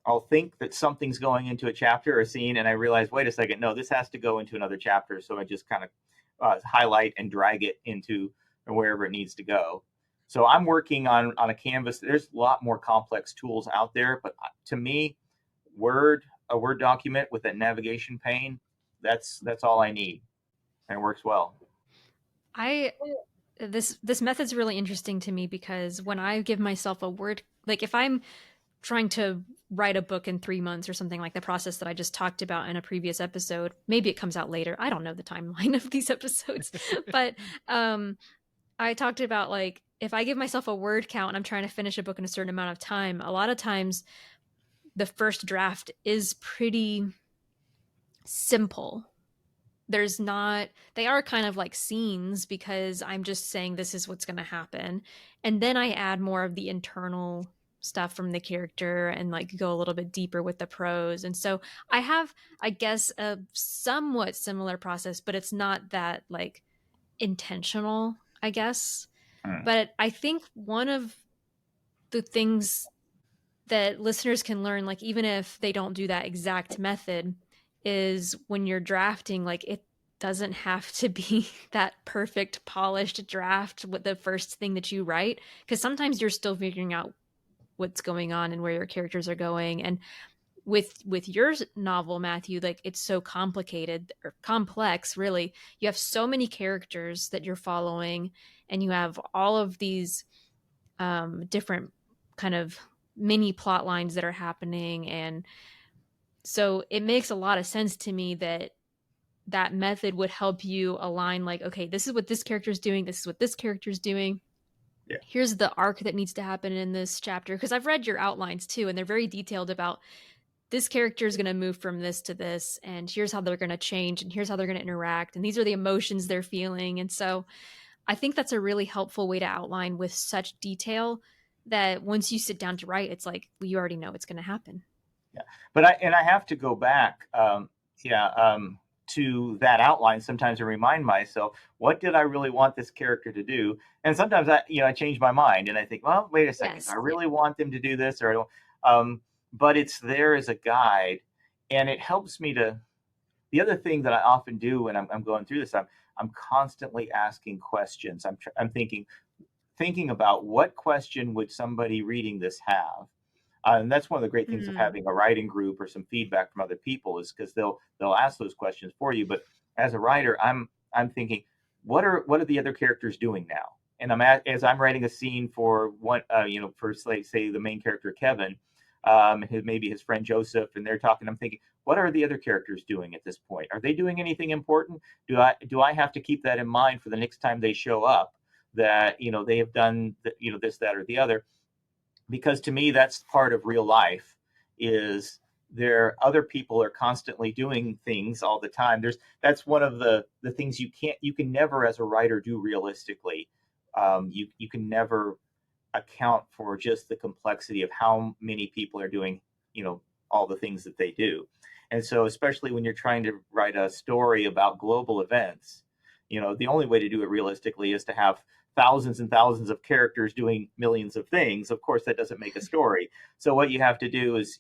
I'll think that something's going into a chapter or a scene, and I realize, wait a second, no, this has to go into another chapter. So I just kind of highlight and drag it into wherever it needs to go. So I'm working on a canvas. There's a lot more complex tools out there, but to me, a Word document with that navigation pane, that's all I need, and it works well. This method's really interesting to me because when I give myself a Word, like if I'm trying to write a book in 3 months or something, like the process that I just talked about in a previous episode, maybe it comes out later. I don't know the timeline of these episodes, but I talked about, like, if I give myself a word count and I'm trying to finish a book in a certain amount of time, a lot of times the first draft is pretty simple. They are kind of like scenes because I'm just saying this is what's going to happen. And then I add more of the internal stuff from the character and like go a little bit deeper with the prose. And so I have, I guess, a somewhat similar process, but it's not that like intentional, I guess. But I think one of the things that listeners can learn, like even if they don't do that exact method, is when you're drafting, like it doesn't have to be that perfect polished draft with the first thing that you write, because sometimes you're still figuring out what's going on and where your characters are going. And with your novel, Matthew, like it's so complicated or complex, really. You have so many characters that you're following, and you have all of these different kind of mini plot lines that are happening. And so it makes a lot of sense to me that that method would help you align, like, okay, this is what this character is doing, this is what this character is doing. Yeah. Here's the arc that needs to happen in this chapter, because I've read your outlines too, and they're very detailed about this character is going to move from this to this, and here's how they're going to change, and here's how they're going to interact, and these are the emotions they're feeling. And so I think that's a really helpful way to outline with such detail that once you sit down to write, it's like, well, you already know what's going to happen. Yeah, but I have to go back, to that outline sometimes to remind myself, what did I really want this character to do? And sometimes I change my mind and I think, well, wait a second, Yes, I really want them to do this, or I don't. But it's there as a guide, and it helps me to. The other thing that I often do when I'm going through this, I'm constantly asking questions. I'm thinking about what question would somebody reading this have. And that's one of the great things of having a writing group or some feedback from other people, is because they'll ask those questions for you. But as a writer, I'm thinking, what are the other characters doing now? And as I'm writing a scene for one, for say the main character Kevin, maybe his friend Joseph, and they're talking. I'm thinking, what are the other characters doing at this point? Are they doing anything important? Do I have to keep that in mind for the next time they show up? That they have done this, that, or the other. Because to me, that's part of real life. Is there other people are constantly doing things all the time. That's one of the things you can never as a writer do realistically. You can never account for just the complexity of how many people are doing, all the things that they do. And so, especially when you're trying to write a story about global events, the only way to do it realistically is to have thousands and thousands of characters doing millions of things. Of course, that doesn't make a story. So what you have to do is,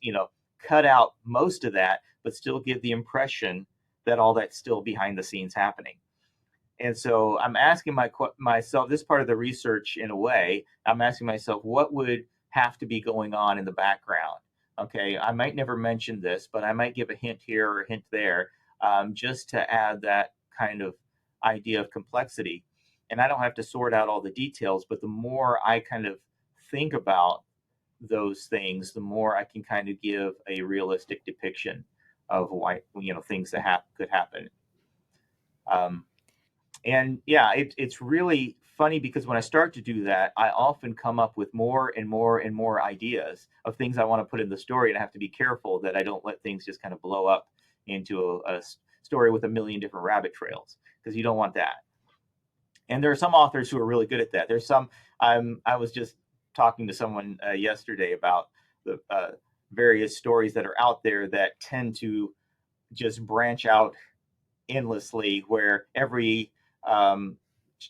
cut out most of that, but still give the impression that all that's still behind the scenes happening. And so I'm asking myself, this part of the research in a way, I'm asking myself, what would have to be going on in the background? Okay, I might never mention this, but I might give a hint here or a hint there, just to add that kind of idea of complexity. And I don't have to sort out all the details, but the more I kind of think about those things, the more I can kind of give a realistic depiction of why, things that could happen. And yeah, it's really funny because when I start to do that, I often come up with more and more and more ideas of things I want to put in the story, and I have to be careful that I don't let things just kind of blow up into a story with a million different rabbit trails, because you don't want that. And there are some authors who are really good at that. There's some. I was just talking to someone yesterday about the various stories that are out there that tend to just branch out endlessly, where every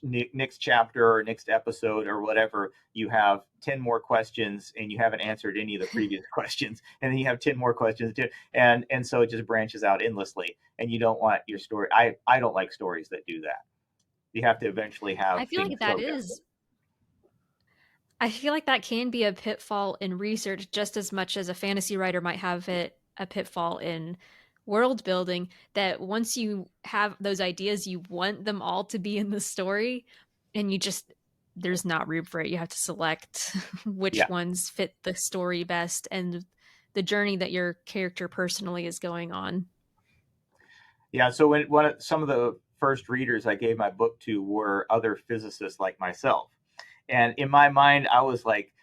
next chapter or next episode or whatever, you have 10 more questions and you haven't answered any of the previous questions, and then you have 10 more questions too, and so it just branches out endlessly, and you don't want your story. I don't like stories that do that. You have to eventually have I feel things like that slow down. is I feel like that can be a pitfall in research just as much as a fantasy writer might have it a pitfall in world building, that once you have those ideas, you want them all to be in the story, and there's not room for it. You have to select which Yeah. ones fit the story best and the journey that your character personally is going on. Yeah. So some of the first readers I gave my book to were other physicists like myself. And in my mind, I was like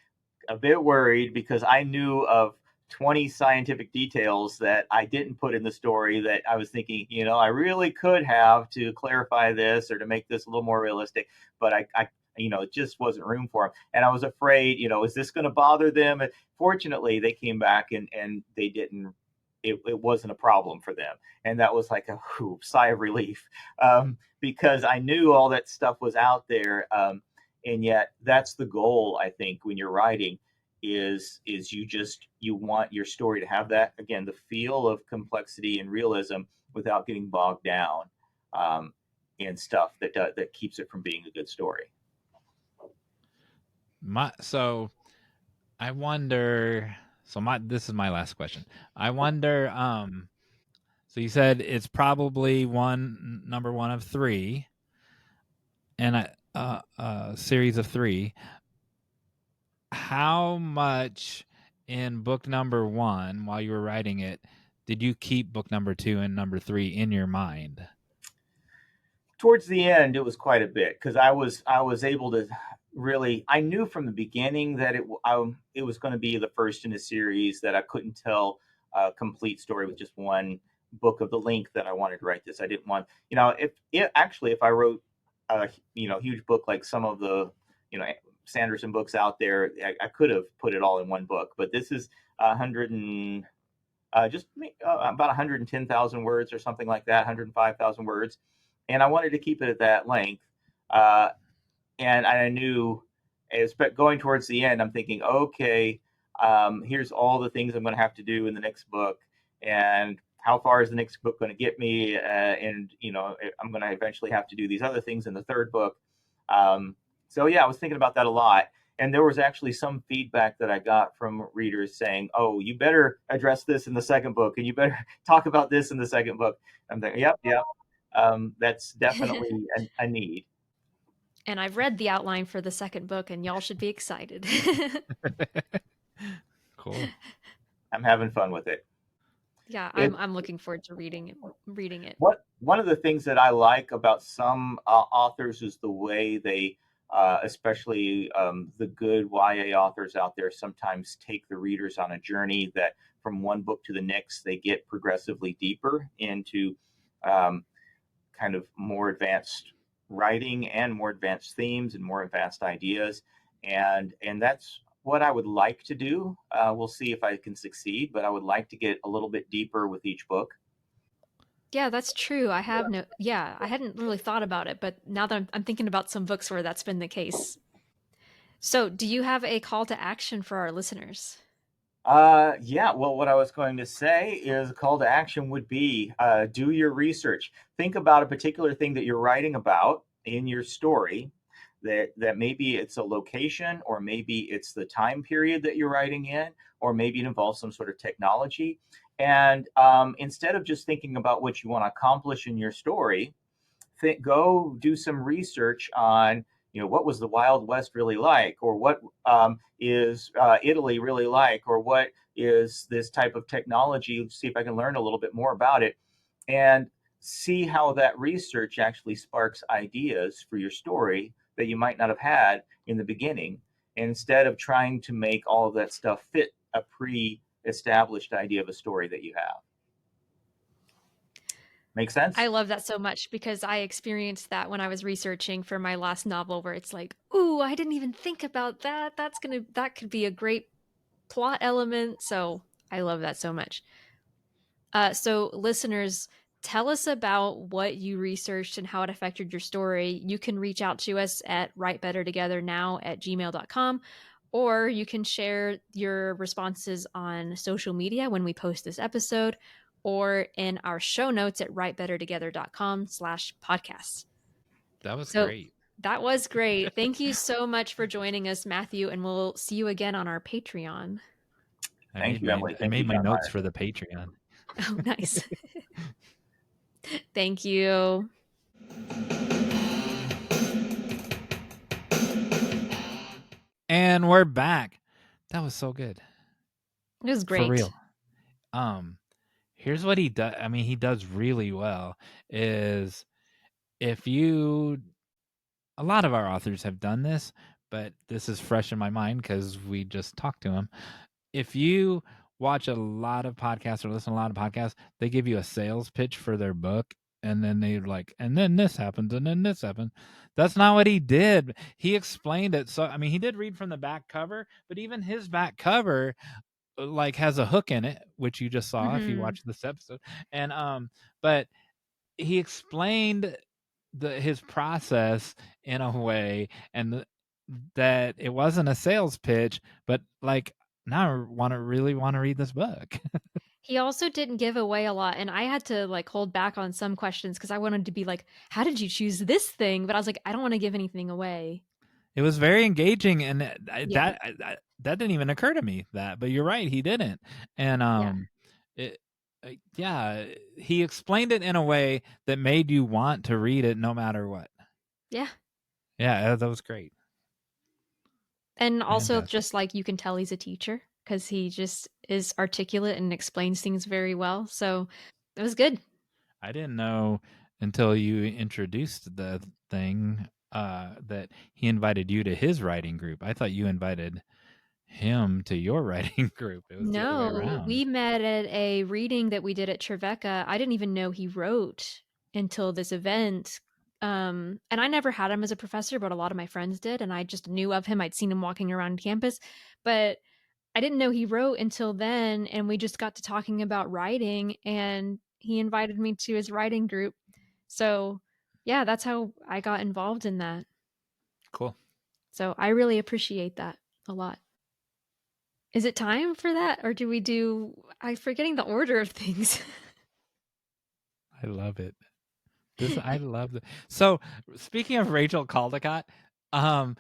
a bit worried because I knew of 20 scientific details that I didn't put in the story that I was thinking, I really could have to clarify this or to make this a little more realistic, but I it just wasn't room for them. And I was afraid, is this going to bother them? And fortunately, they came back and they didn't. It wasn't a problem for them, and that was like a sigh of relief, because I knew all that stuff was out there, and yet that's the goal, I think, when you're writing, is you want your story to have that, again, the feel of complexity and realism without getting bogged down in stuff that keeps it from being a good story. So I wonder. This is my last question. I wonder. So you said it's probably number one of three, and a series of three. How much in book number one, while you were writing it, did you keep book number two and number three in your mind? Towards the end, it was quite a bit, because I was able to really. I knew from the beginning that it was going to be the first in a series, that I couldn't tell a complete story with just one book of the length that I wanted to write this. I didn't want, if I wrote a huge book like some of the Sanderson books out there, I could have put it all in one book. But this is 100 and just about 110,000 words or something like that, 105,000 words, and I wanted to keep it at that length. And I knew, going towards the end, I'm thinking, okay, here's all the things I'm going to have to do in the next book, and how far is the next book going to get me? And I'm going to eventually have to do these other things in the third book. So yeah, I was thinking about that a lot. And there was actually some feedback that I got from readers saying, "Oh, you better address this in the second book, and you better talk about this in the second book." I'm thinking, yep. That's definitely a need. And I've read the outline for the second book, and y'all should be excited. Cool. I'm having fun with it. Yeah, I'm looking forward to reading it. One of the things that I like about some authors is the way they, especially the good YA authors out there, sometimes take the readers on a journey that from one book to the next, they get progressively deeper into kind of more advanced writing and more advanced themes and more advanced ideas. And that's what I would like to do. We'll see if I can succeed, but I would like to get a little bit deeper with each book. Yeah, that's true. I hadn't really thought about it, but now that I'm thinking about some books where that's been the case. So, do you have a call to action for our listeners? Yeah, well, what I was going to say is a call to action would be do your research. Think about a particular thing that you're writing about in your story, that maybe it's a location, or maybe it's the time period that you're writing in, or maybe it involves some sort of technology. And instead of just thinking about what you want to accomplish in your story, go do some research on, what was the Wild West really like, or what is Italy really like, or what is this type of technology. See if I can learn a little bit more about it, and see how that research actually sparks ideas for your story that you might not have had in the beginning, instead of trying to make all of that stuff fit a pre-established idea of a story that you have. Make sense? I love that so much because I experienced that when I was researching for my last novel, where it's like, ooh, I didn't even think about that. That could be a great plot element. So I love that so much. So listeners, tell us about what you researched and how it affected your story. You can reach out to us at writebettertogethernow@gmail.com, or you can share your responses on social media when we post this episode, or in our show notes at writebettertogether.com/podcast. That was So great. that was great. Thank you so much for joining us, Matthew, and we'll see you again on our Patreon. Thank you, Emily. I Thank you, made my John notes Myers. for the Patreon. Oh, nice. Thank you. And we're back. That was so good. It was great. For real. Here's what he does. I mean, he does really well. Is if you, a lot of our authors have done this, but this is fresh in my mind because we just talked to him. If you watch a lot of podcasts or listen to a lot of podcasts, they give you a sales pitch for their book, and then they like, and then this happens, and then this happened. That's not what he did. He explained it. So I mean, he did read from the back cover, but even his back cover like has a hook in it, which you just saw if you watched this episode. And but he explained his process in a way, and that it wasn't a sales pitch, but like, now I really want to read this book. He also didn't give away a lot, and I had to like hold back on some questions because I wanted to be like, how did you choose this thing? But I was like, I don't want to give anything away. It was very engaging, and Yeah. that didn't even occur to me, but you're right, he didn't. And Yeah. it yeah, he explained it in a way that made you want to read it no matter what. Yeah. Yeah, that was great. And also Fantastic. just like you can tell he's a teacher because he just is articulate and explains things very well. So it was good. I didn't know until you introduced the thing that he invited you to his writing group. I thought you invited him to your writing group. It was the other way No, around. we met at a reading that we did at Trevecca. I didn't even know he wrote until this event. And I never had him as a professor, but a lot of my friends did, and I just knew of him. I'd seen him walking around campus, but I didn't know he wrote until then, and we just got to talking about writing, and he invited me to his writing group. So, yeah, that's how I got involved in that. Cool. So, I really appreciate that a lot. Is it time for that, or do we do? I'm forgetting the order of things. I love it. I love it. So speaking of Rachel Caldecott, in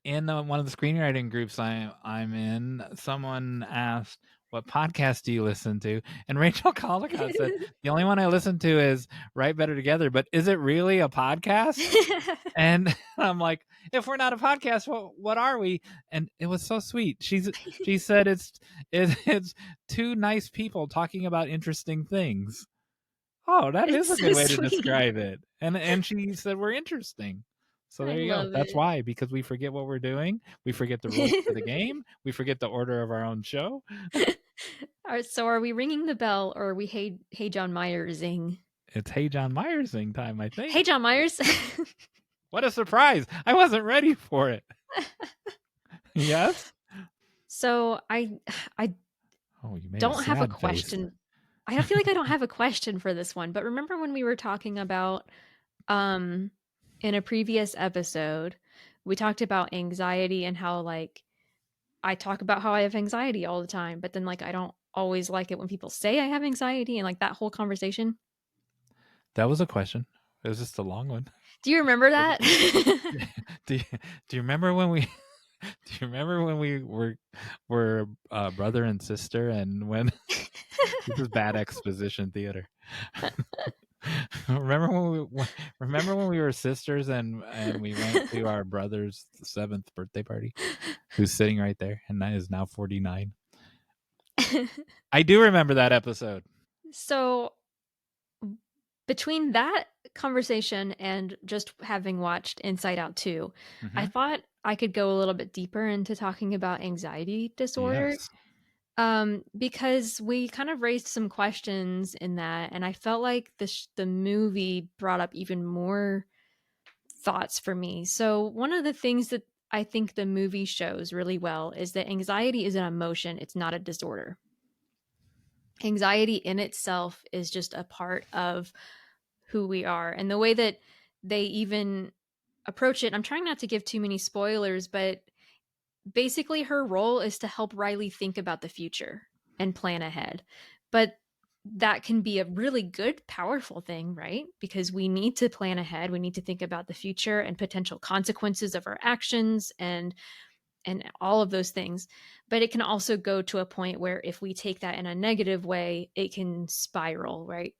one of the screenwriting groups I'm in, someone asked, "What podcast do you listen to?" And Rachel Caldecott said, "The only one I listen to is Write Better Together." But is it really a podcast? And I'm like, if we're not a podcast, what are we? And it was so sweet. She said it's two nice people talking about interesting things. Oh, that is It's a so good way to sweet. describe it. And she said we're interesting. So I there you go. love That's it. why, because we forget what we're doing. We forget the rules to the game. We forget the order of our own show. So are we ringing the bell, or are we hey John Myersing? It's Hey John Myersing time, I Hey think. John Myers. What a surprise. I wasn't ready for it. Yes. So I Oh, you made a don't have a sad face. question. I feel like I don't have a question for this one, but remember when we were talking about in a previous episode, we talked about anxiety and how like I talk about how I have anxiety all the time, but then like I don't always like it when people say I have anxiety and like that whole conversation. That was a question. It was just a long one. Do you remember that? do you remember when we do you remember when we were brother and sister, and when this is bad exposition theater. remember when we were sisters and we went to our brother's 7th birthday party, who's sitting right there and that is now 49. I do remember that episode. So between that conversation and just having watched Inside Out 2, I thought I could go a little bit deeper into talking about anxiety disorder. Yes. Because we kind of raised some questions in that, and I felt like the movie brought up even more thoughts for me. So one of the things that I think the movie shows really well is that anxiety is an emotion, it's not a disorder. Anxiety in itself is just a part of who we are. And the way that they even approach it, I'm trying not to give too many spoilers, but basically her role is to help Riley think about the future and plan ahead. But that can be a really good, powerful thing, right? Because we need to plan ahead. We need to think about the future and potential consequences of our actions and all of those things. But it can also go to a point where if we take that in a negative way, it can spiral, right?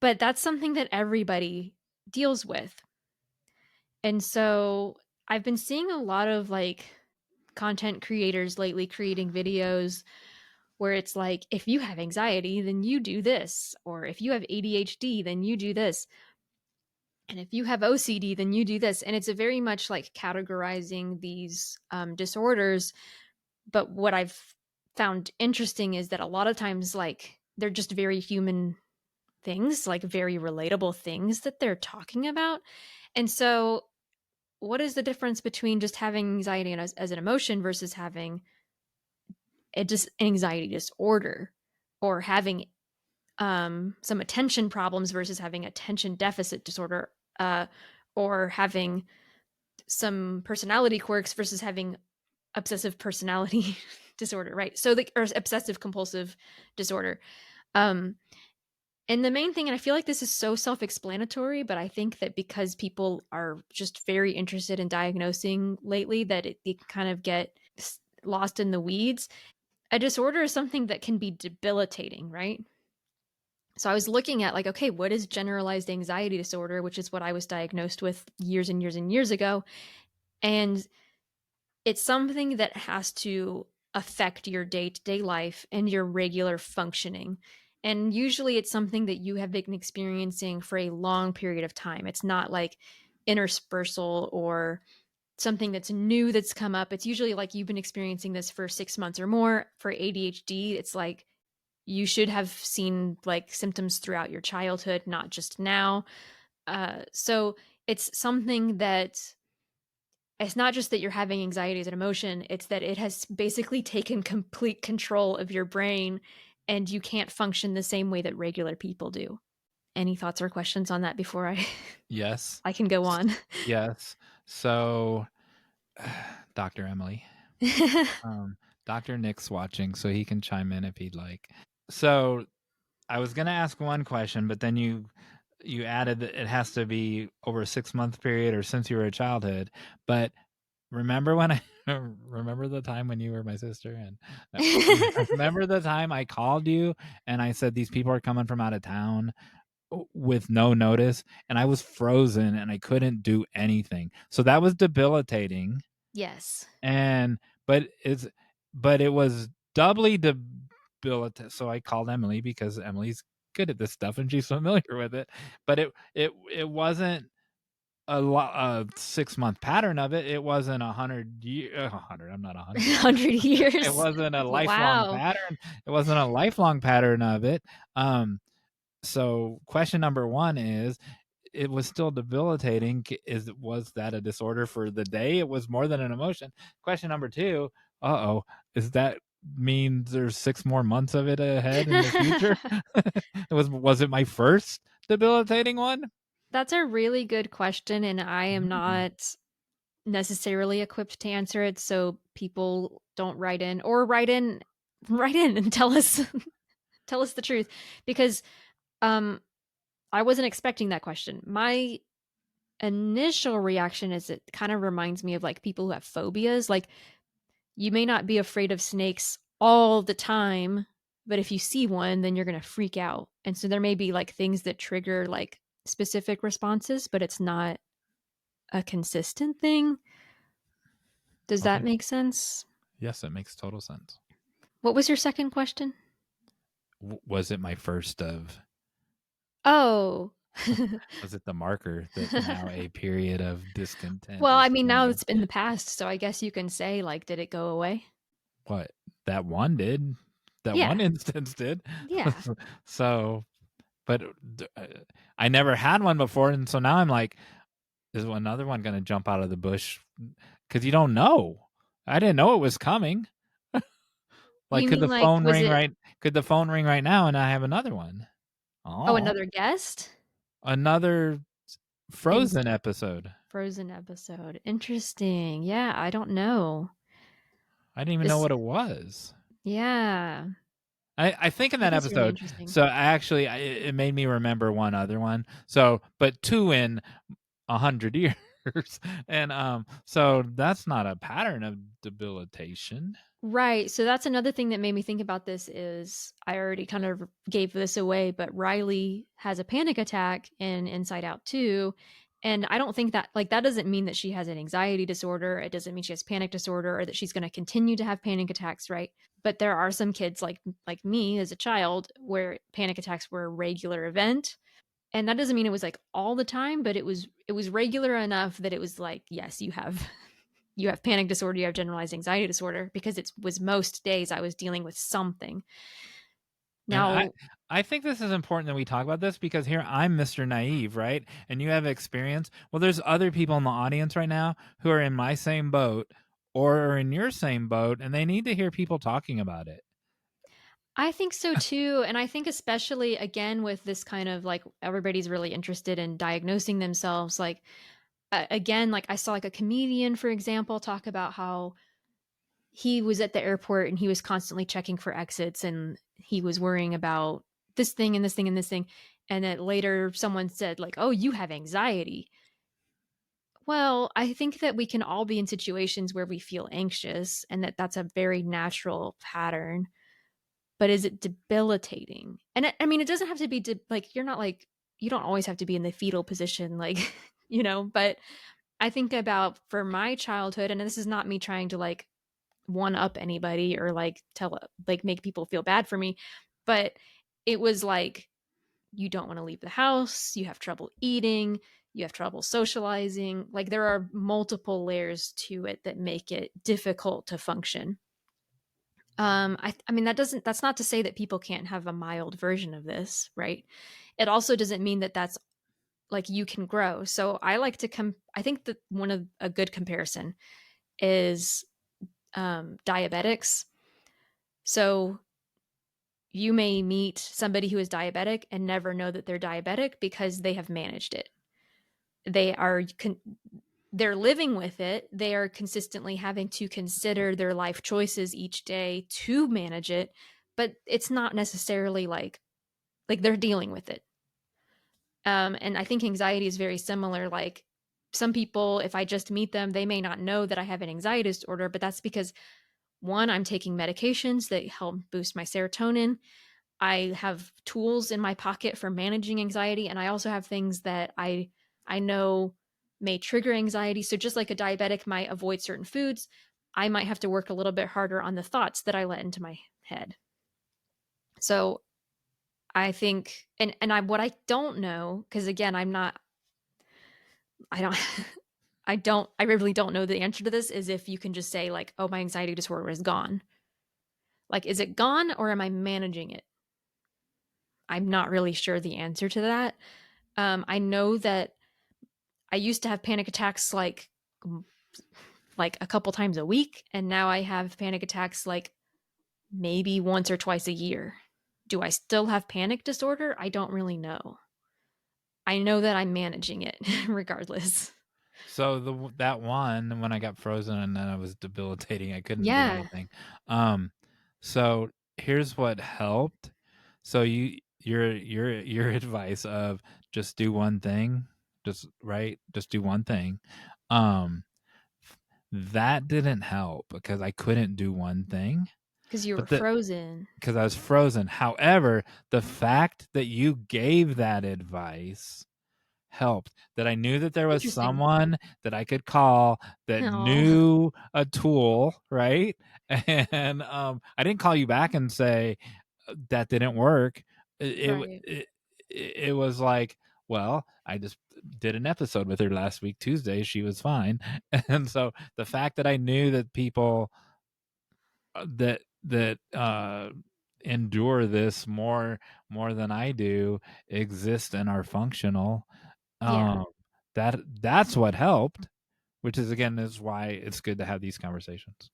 But that's something that everybody deals with. And so I've been seeing a lot of like content creators lately creating videos where it's like, if you have anxiety, then you do this. Or if you have ADHD, then you do this. And if you have OCD, then you do this. And it's a very much like categorizing these disorders. But what I've found interesting is that a lot of times, like, they're just very human things, like very relatable things that they're talking about. And so, what is the difference between just having anxiety as an emotion versus having a just anxiety disorder, or having some attention problems versus having attention deficit disorder, or having some personality quirks versus having obsessive personality disorder, right? So or obsessive compulsive disorder. Um, and the main thing, and I feel like this is so self-explanatory, but I think that because people are just very interested in diagnosing lately, that it kind of get lost in the weeds. A disorder is something that can be debilitating, right? So I was looking at like, okay, what is generalized anxiety disorder, which is what I was diagnosed with years and years and years ago. And it's something that has to affect your day-to-day life and your regular functioning. And usually it's something that you have been experiencing for a long period of time. It's not like interspersal or something that's new that's come up. It's usually like you've been experiencing this for 6 months or more. For ADHD, it's like you should have seen like symptoms throughout your childhood, not just now. So it's something that it's not just that you're having anxiety as an emotion, it's that it has basically taken complete control of your brain and you can't function the same way that regular people do. Any thoughts or questions on that before Yes. I can go on? Yes. So, Dr. Emily, Dr. Nick's watching, so he can chime in if he'd like. So, I was going to ask one question, but then you added that it has to be over a 6-month period or since you were a childhood. But remember when remember the time when you were my sister, and remember the time I called you and I said these people are coming from out of town with no notice, and I was frozen and I couldn't do anything. So that was debilitating. Yes. But it was doubly debilitating. So I called Emily because Emily's good at this stuff and she's familiar with it. But it wasn't a 6-month pattern of it. It wasn't 100 years. 100. I'm not 100. 100 years. It wasn't a lifelong Wow. pattern. It wasn't a lifelong pattern of it. So question number one is, it was still debilitating. Was that a disorder for the day? It was more than an emotion. Question number 2. Is that mean there's 6 more months of it ahead in the future? Was it my first debilitating one? That's a really good question, and I am not necessarily equipped to answer it, so people don't write in and tell us tell us the truth, because I wasn't expecting that question. My initial reaction is it kind of reminds me of like people who have phobias. Like, you may not be afraid of snakes all the time, but if you see one, then you're going to freak out. And so there may be like things that trigger like specific responses, but it's not a consistent thing. Does that Okay. make sense? Yes, it makes total sense. What was your second question? Was it my first of? Oh. Was it the marker that now a period of discontent Well, I is mean, now beginning? it's in the past, so I guess you can say, like, did it go away? What? That one did. That Yeah. one instance did. Yeah. So, but I never had one before, and so now I'm like, is another one going to jump out of the bush? Because you don't know. I didn't know it was coming. Like, You mean, like, was it Could the phone ring right now, and I have another one? oh, Oh, another guest? another In Frozen episode. Frozen episode. Interesting. Yeah, I don't know. I didn't even know This what it was. yeah. I think in That that is really episode, interesting. so it made me remember one other one. So, but 2 in 100 years, and so that's not a pattern of debilitation. Right, so that's another thing that made me think about this is I already kind of gave this away, but Riley has a panic attack in Inside Out 2, and I don't think that like, that doesn't mean that she has an anxiety disorder, it doesn't mean she has panic disorder or that she's gonna continue to have panic attacks, right? But there are some kids like me as a child where panic attacks were a regular event, and that doesn't mean it was, like, all the time, but it was regular enough that it was like, yes, you have panic disorder, you have generalized anxiety disorder, because it was most days I was dealing with something. And Now, I think this is important that we talk about this because here I'm Mr. Naive, right? And you have experience. Well, there's other people in the audience right now who are in my same boat or are in your same boat, and they need to hear people talking about it. I think so too, and I think especially again with this kind of like everybody's really interested in diagnosing themselves, like again, like I saw like a comedian, for example, talk about how he was at the airport and he was constantly checking for exits and he was worrying about this thing and this thing and this thing, and then later someone said like, oh, you have anxiety. Well, I think that we can all be in situations where we feel anxious and that that's a very natural pattern. But is it debilitating? And I mean, it doesn't have to be like you're not like you don't always have to be in the fetal position, like But I think about for my childhood, and this is not me trying to like one up anybody or like tell like make people feel bad for me, but it was like you don't want to leave the house, you have trouble eating, you have trouble socializing. Like there are multiple layers to it that make it difficult to function. I mean that's not to say that people can't have a mild version of this, right? It also doesn't mean that that's like you can grow. So I like to I think that one of a good comparison is diabetics. So you may meet somebody who is diabetic and never know that they're diabetic because they have managed it. They are they're living with it. They are consistently having to consider their life choices each day to manage it, but it's not necessarily like they're dealing with it. And I think anxiety is very similar. Like some people, if I just meet them, they may not know that I have an anxiety disorder, but that's because one, I'm taking medications that help boost my serotonin. I have tools in my pocket for managing anxiety, and I also have things that I know may trigger anxiety. So just like a diabetic might avoid certain foods, I might have to work a little bit harder on the thoughts that I let into my head. So I think and I what I don't know, because again, I don't I really don't know the answer to this, is if you can just say like, oh, my anxiety disorder is gone. Like, is it gone or am I managing it? I'm not really sure the answer to that. I know that I used to have panic attacks like a couple times a week, and now I have panic attacks like maybe once or twice a year. Do I still have panic disorder? I don't really know. I know that I'm managing it regardless. So that one when I got frozen and then I was debilitating, I couldn't do Yeah, anything. Um, so here's what helped. So your advice of just do one thing, just do one thing. Um, that didn't help because I couldn't do one thing. because you were But the frozen. because I was frozen. However, the fact that you gave that advice helped, that I knew that there was Interesting. someone that I could call that Oh, knew a tool, right? And I didn't call you back and say that didn't work. It, right. it, it was like, well, I just did an episode with her last week Tuesday. She was fine. And so the fact that I knew that people that endure this more than I do exist and are functional, Yeah. um, that's what helped, which is again is why it's good to have these conversations.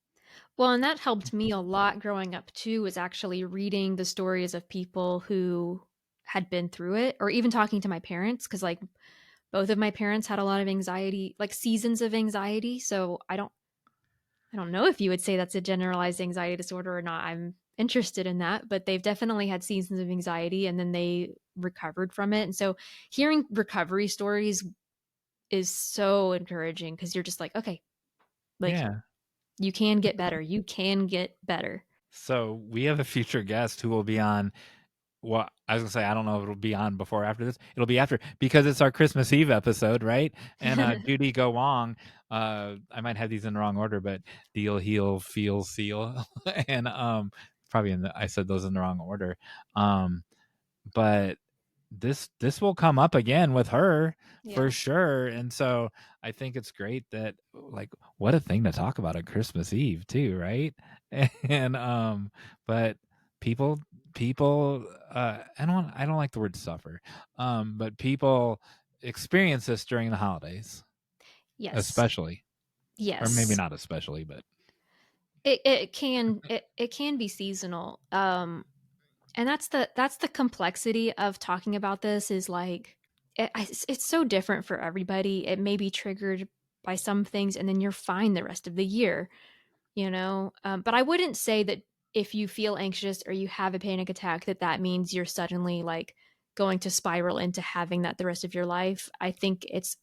Well, and that helped me a lot growing up too, was actually reading the stories of people who had been through it, or even talking to my parents, because like both of my parents had a lot of anxiety, like seasons of anxiety. So I don't know if you would say that's a generalized anxiety disorder or not. I'm interested in that, but they've definitely had seasons of anxiety and then they recovered from it. And so hearing recovery stories is so encouraging because you're just like, okay, like Yeah. you can get better. You can get better. So we have a future guest who will be on. Well, I was gonna say I don't know if it'll be on before or after this. It'll be after because it's our Christmas Eve episode, right? And Judy Go Wong. I might have these in the wrong order, but deal, heal, feel, seal, and probably I said those in the wrong order. Um, but this will come up again with her for Yeah. sure. And so I think it's great that, like, what a thing to talk about on Christmas Eve too, right? And but people people I don't like the word suffer, but people experience this during the holidays, Yes. especially, or maybe Yes. not especially, but It can be seasonal. And that's the complexity of talking about this is like it's so different for everybody. It may be triggered by some things and then you're fine the rest of the year, you know. But I wouldn't say that if you feel anxious or you have a panic attack that means you're suddenly like going to spiral into having that the rest of your life. I think it's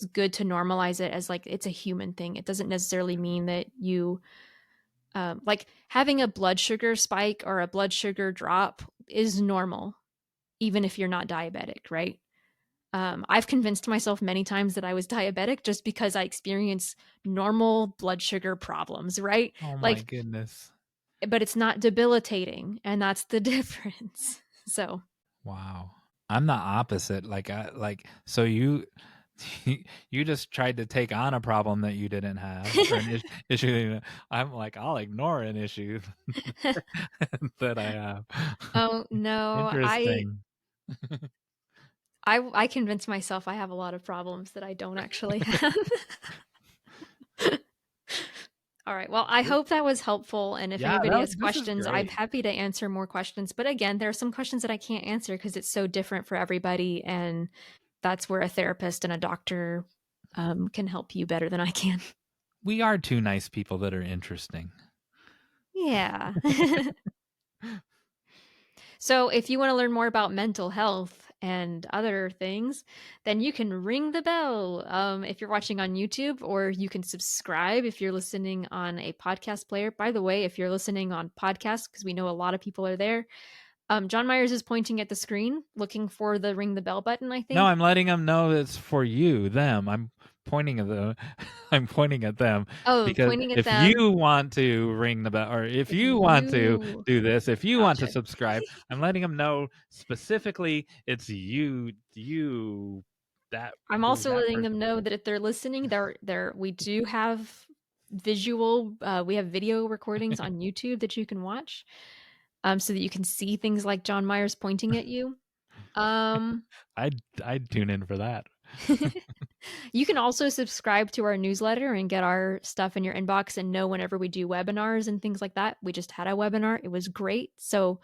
good to normalize it as like it's a human thing. It doesn't necessarily mean that you like having a blood sugar spike or a blood sugar drop is normal, even if you're not diabetic, right? I've convinced myself many times that I was diabetic just because I experience normal blood sugar problems, right? oh my Like, goodness. but it's not debilitating, and that's the difference. So, Wow. I'm the opposite. So you you just tried to take on a problem that you didn't have, or an issue that I'm like, I'll ignore an issue that I have. oh no, Interesting. I convince myself I have a lot of problems that I don't actually have. All right. Well, I hope that was helpful. And if Yeah, anybody has this is questions, I'm great. happy to answer more questions. But again, there are some questions that I can't answer because it's so different for everybody. And that's where a therapist and a doctor can help you better than I can. We are two nice people that are interesting. Yeah. So if you want to learn more about mental health and other things, then you can ring the bell if you're watching on YouTube, or you can subscribe if you're listening on a podcast player. By the way, if you're listening on podcasts, because we know a lot of people are there, John Myers is pointing at the screen, looking for the ring the bell button, I No, think. I'm letting them know it's for you, them. I'm pointing at the I'm pointing at them Oh, because pointing at if them. you want to ring the bell, or if If you want to you do this, if you want to gotcha. subscribe, I'm letting them know specifically it's you that I'm who's also that letting them person. know that if they're listening, we do have visual we have video recordings on YouTube that you can watch so that you can see things like John Myers pointing at you. I'd tune in for that. You can also subscribe to our newsletter and get our stuff in your inbox and know whenever we do webinars and things like that. We just had a webinar. It was great. So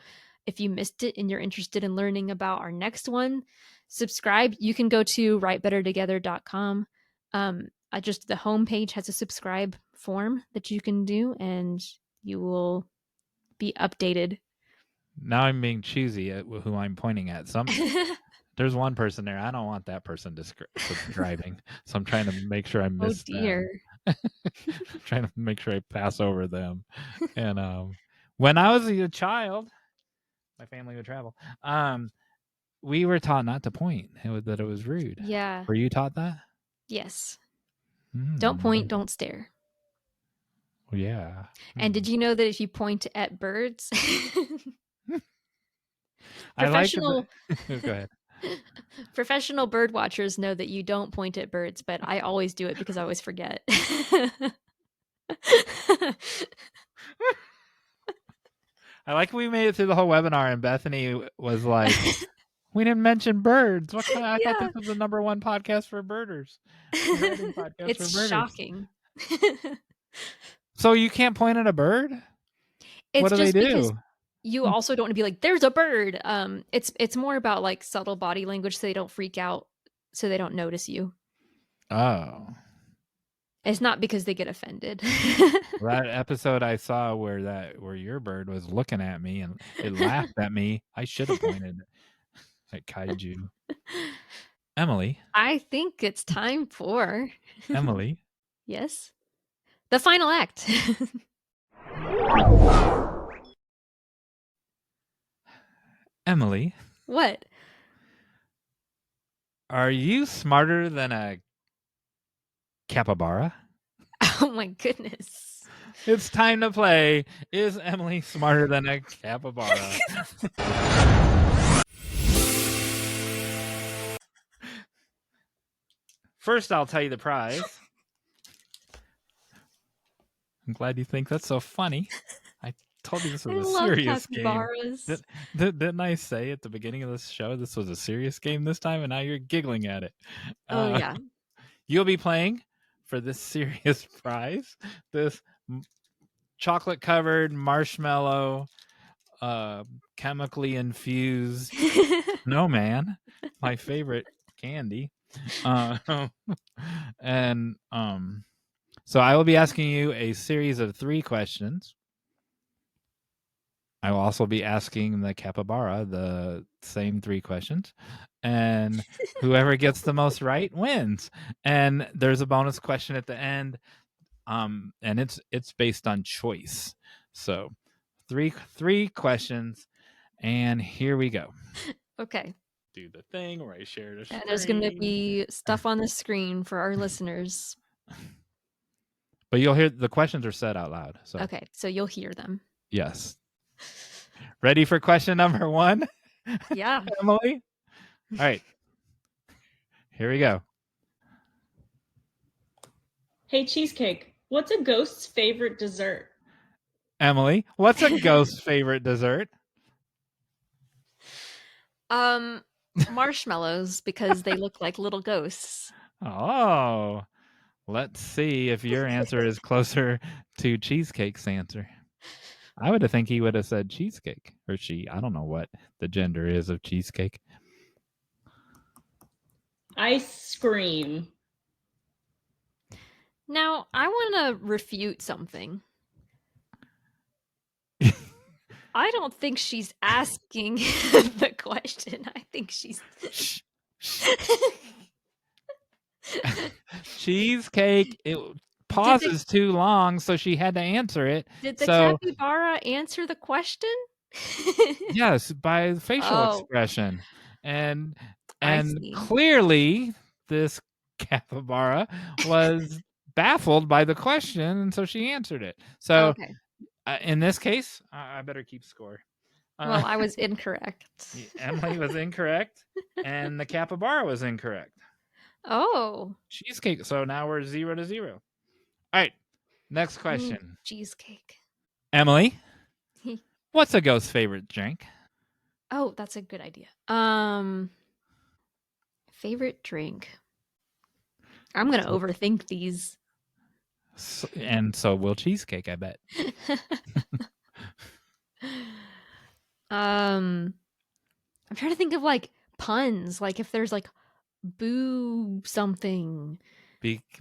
if you missed it and you're interested in learning about our next one, subscribe. You can go to writebettertogether.com. Just the homepage has a subscribe form that you can do, and you will be updated. Now I'm being choosy at who I'm pointing at. There's one person there. I don't want that person subscribing, so I'm trying to make sure I miss them. I'm trying to make sure I pass over them. And when I was a child, my family would travel. We were taught not to point. That it was rude. Yeah. Were you taught that? Yes. Don't point, don't stare. Yeah. And did you know that if you point at birds, Go ahead. Professional bird watchers know that you don't point at birds, but I always do it because I always forget. I like we made it through the whole webinar and Bethany was like, we didn't mention birds. I thought this was the #1 podcast for birders. It's shocking. So you can't point at a bird? What do they do? You also don't want to be like, there's a bird. It's more about like subtle body language so they don't freak out, so they don't notice you. Oh. It's not because they get offended. That episode I saw where your bird was looking at me and it laughed at me. I should have pointed at kaiju. Emily. I think it's time for Emily. Yes. The final act. Emily. What? Are you smarter than a capybara? Oh my goodness. It's time to play. Is Emily smarter than a capybara? First, I'll tell you the prize. I'm glad you think that's so funny. I told you this was a serious game. Didn't I say at the beginning of this show this was a serious game this time, and now you're giggling at it? Oh, yeah. You'll be playing for this serious prize, this chocolate-covered marshmallow, chemically infused snowman, my favorite candy. So I will be asking you a series of 3 questions. I will also be asking the capybara the same 3 questions. And whoever gets the most right wins. And there's a bonus question at the end. And it's based on choice. So 3 questions. And here we go. Okay. Do the thing where I share the screen. There's going to be stuff on the screen for our listeners. But you'll hear the questions are said out loud. So okay, so you'll hear them. Yes. Ready for question number 1? Yeah. Emily? All right. Here we go. Hey, Cheesecake, what's a ghost's favorite dessert? Emily, what's a ghost's favorite dessert? Marshmallows, because they look like little ghosts. Oh. Let's see if your answer is closer to Cheesecake's answer. I would have think he would have said cheesecake, or she. I don't know what the gender is of cheesecake. Ice cream. Now, I want to refute something. I don't think she's asking the question. I think she's... Cheesecake, it pauses too long, so she had to answer it. Did the capybara answer the question? Yes, by facial expression. And clearly this capybara was baffled by the question, and so she answered it. So in this case, I better keep score. Well, I was incorrect. Emily was incorrect, and the capybara was incorrect. Oh. Cheesecake. So now we're 0-0. All right. Next question. Cheesecake. Emily, what's a ghost's favorite drink? Oh, that's a good idea. Favorite drink. I'm gonna overthink these. And so will cheesecake, I bet. I'm trying to think of like puns, like if there's like boo something.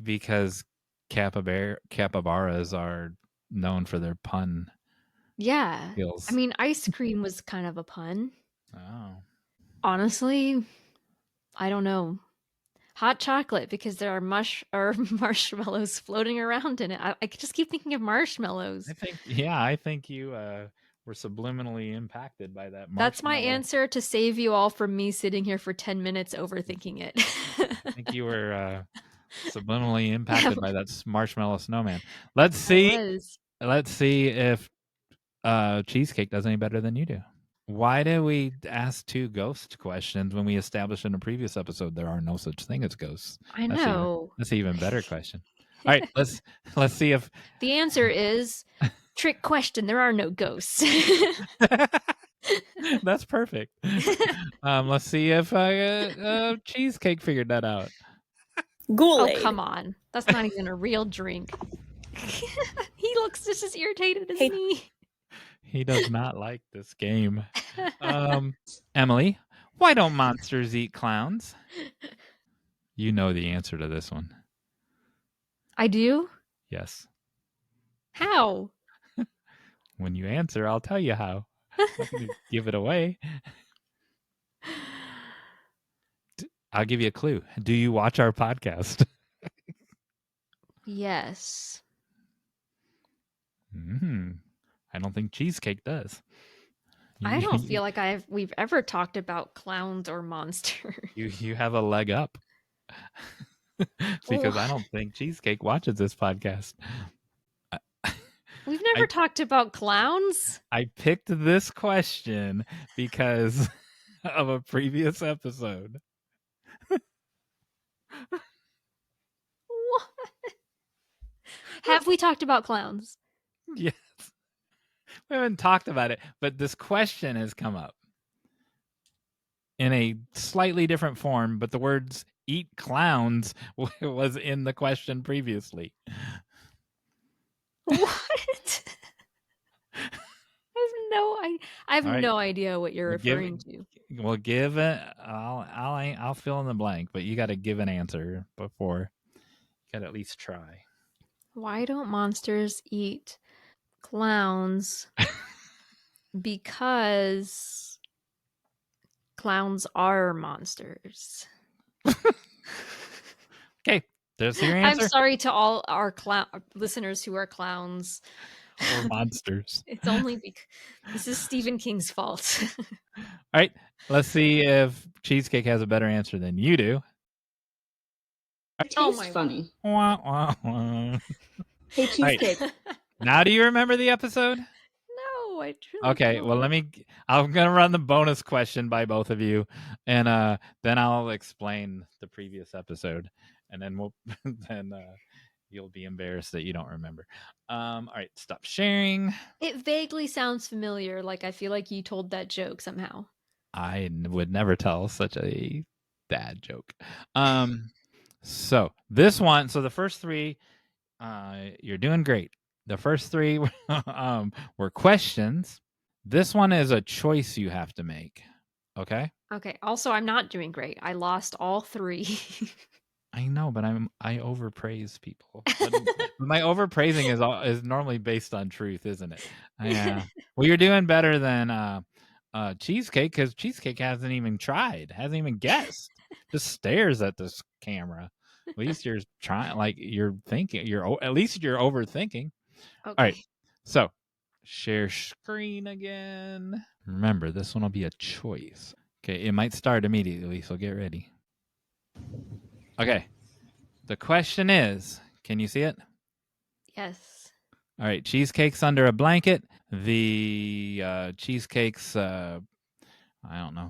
Because capybaras are known for their pun Yeah. skills. I mean, ice cream was kind of a pun. Oh. Honestly, I don't know. Hot chocolate because there are marshmallows floating around in it. I just keep thinking of marshmallows. I think you were subliminally impacted by that That's my marshmallow. answer to save you all from me sitting here for 10 minutes overthinking it. I think you were subliminally impacted by that marshmallow snowman. Let's see if cheesecake does any better than you do. Why did we ask 2 ghost questions when we established in a previous episode there are no such thing as ghosts? I know. That's an even better question. All right, let's see if the answer is trick question. There are no ghosts. That's perfect. Let's see if cheesecake figured that out. Kool-Aid. Oh, come on. That's not even a real drink. He looks just as irritated as me. He does not like this game. Emily, why don't monsters eat clowns? You know the answer to this one. I do? Yes. How? When you answer, I'll tell you how. I'm not gonna give it away. I'll give you a clue. Do you watch our podcast? Yes. I don't think cheesecake does. I don't feel like we've ever talked about clowns or monsters. You have a leg up. Because I don't think cheesecake watches this podcast. We've never talked about clowns. I picked this question because of a previous episode. What? Have we talked about clowns? Yes. We haven't talked about it, but this question has come up in a slightly different form, but the words eat clowns was in the question previously. What? I have no idea what you're referring to. Well, give it. I'll fill in the blank, but you got to give an answer before. You got to at least try. Why don't monsters eat clowns? Because clowns are monsters. Okay, there's your answer. I'm sorry to all our listeners who are clowns or monsters. It's only because this is Stephen King's fault. All right, let's see if cheesecake has a better answer than you do. It tastes funny. Wah, wah, wah. Hey, cheesecake. Right. Now, do you remember the episode? No, I truly Okay, don't. well, I'm gonna run the bonus question by both of you, and then I'll explain the previous episode, and then you'll be embarrassed that you don't remember. All right, stop sharing. It vaguely sounds familiar, like I feel like you told that joke somehow. I would never tell such a bad joke. So this one, so the first 3, you're doing great. The first 3 were questions. This one is a choice you have to make. Okay? Okay. Also, I'm not doing great. I lost all 3. I know, but I overpraise people. But my overpraising is normally based on truth, isn't it? Yeah. Well, you're doing better than cheesecake because cheesecake hasn't even tried, hasn't even guessed. Just stares at this camera. At least you're trying, like you're thinking. At least you're overthinking. Okay. All right. So share screen again. Remember, this one will be a choice. Okay, it might start immediately, so get ready. Okay. The question is, can you see it? Yes. All right. Cheesecake's under a blanket. The cheesecake's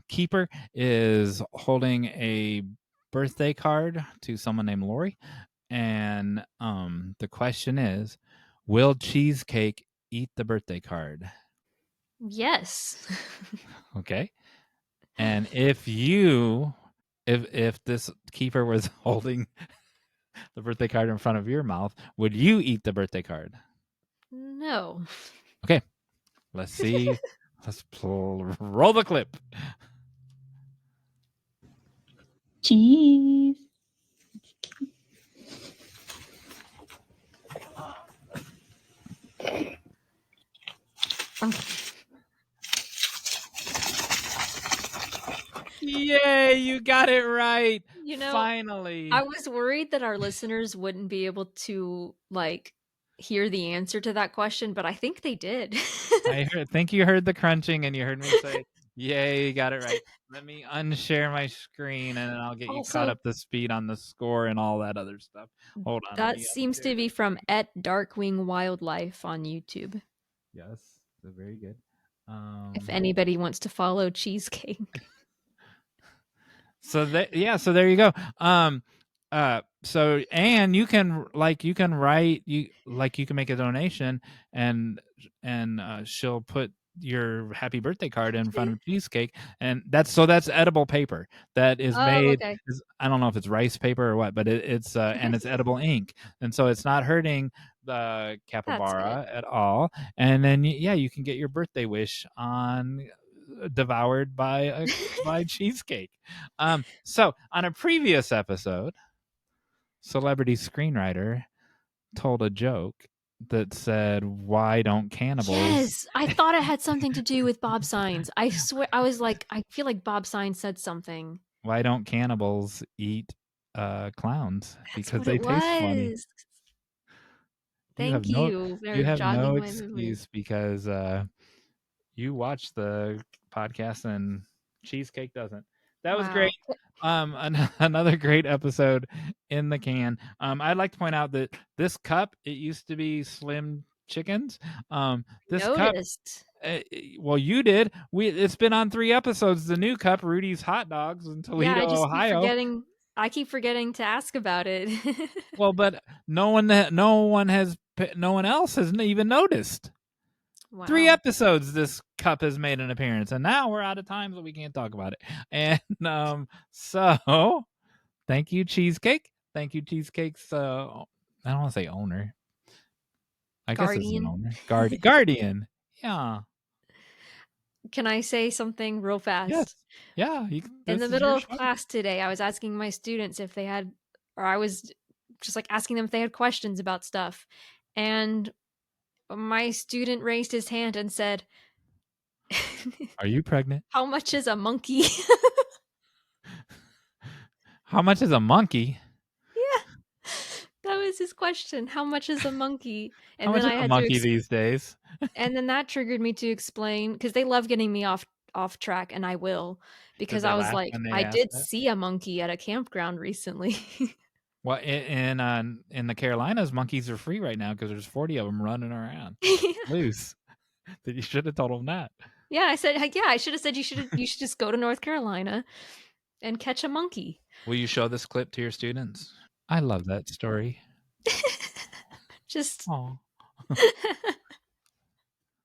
keeper is holding a birthday card to someone named Lori. And the question is, will cheesecake eat the birthday card? Yes. Okay. And if this keeper was holding the birthday card in front of your mouth, would you eat the birthday card? No. Okay, let's see. Let's roll the clip. Cheese. Yay, you got it right. You know, Finally. I was worried that our listeners wouldn't be able to like hear the answer to that question, but I think they did. I think you heard the crunching and you heard me say, yay, you got it right. Let me unshare my screen and then I'll get you caught Also, up to speed on the score and all that other stuff. Hold on. that seems to be from @Darkwing Wildlife on YouTube. Yes, so very good. If anybody wants to follow Cheesecake. So there you go. So and you can write you can make a donation and she'll put your happy birthday card in front of Cheesecake, and that's edible paper that is made. Okay. I don't know if it's rice paper or what, but it's and it's edible ink, and so it's not hurting the capybara at all. And then you can get your birthday wish on devoured by Cheesecake. So on a previous episode, celebrity screenwriter told a joke that said, "Why don't cannibals?" Yes, I thought it had something to do with Bob Signs. I swear, I was like, I feel like Bob Signs said something. Why don't cannibals eat clowns? That's because what they it taste funny. was. You have Thank you for no jogging my memory. excuse because you watch the podcast and Cheesecake doesn't. That was great. Another great episode in the can. I'd like to point out that this cup, it used to be Slim Chickens. This Noticed. cup, well, you did. It's been on 3 episodes. The new cup, Rudy's Hot Dogs in Toledo, Ohio. I keep forgetting to ask about it. Well, but no one else has even noticed. Wow. 3 episodes this cup has made an appearance, and now we're out of time, so we can't talk about it. And so thank you, Cheesecake. Thank you, Cheesecake's I don't want to say owner. I guess it's an owner. Guardian. Yeah. Can I say something real fast? Yes. Yeah. In the middle of class today, I was asking my students if they had, or I was just like asking them if they had questions about stuff. And my student raised his hand and said, "Are you pregnant? How much is a monkey?" How much is a monkey? Yeah. That was his question. How much is a monkey? And how much then is a monkey these days? And then that triggered me to explain, because they love getting me off track, and I will, because I was like, I did see a monkey at a campground recently. Well, in the Carolinas, monkeys are free right now because there's 40 of them running around loose. You should have told them that. Yeah, I said, I should have said you should just go to North Carolina and catch a monkey. Will you show this clip to your students? I love that story. Just.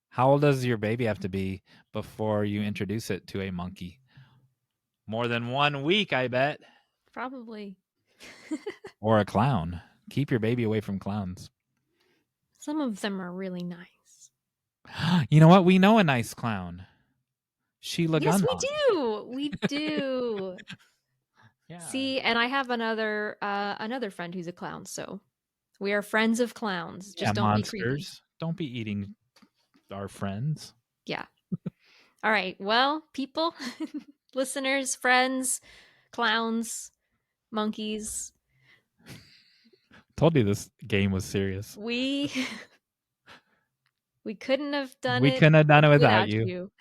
How old does your baby have to be before you introduce it to a monkey? More than 1 week, I bet. Probably. Or a clown. Keep your baby away from clowns. Some of them are really nice. You know what? We know a nice clown. Sheila Gunlock. Yes, we do. Yeah. See, and I have another friend who's a clown, so we are friends of clowns. Just don't monsters. be creepy. Don't be eating our friends. Yeah. All right. Well, people, listeners, friends, clowns, monkeys. Told you this game was serious. We couldn't have done it. We couldn't have done it without you.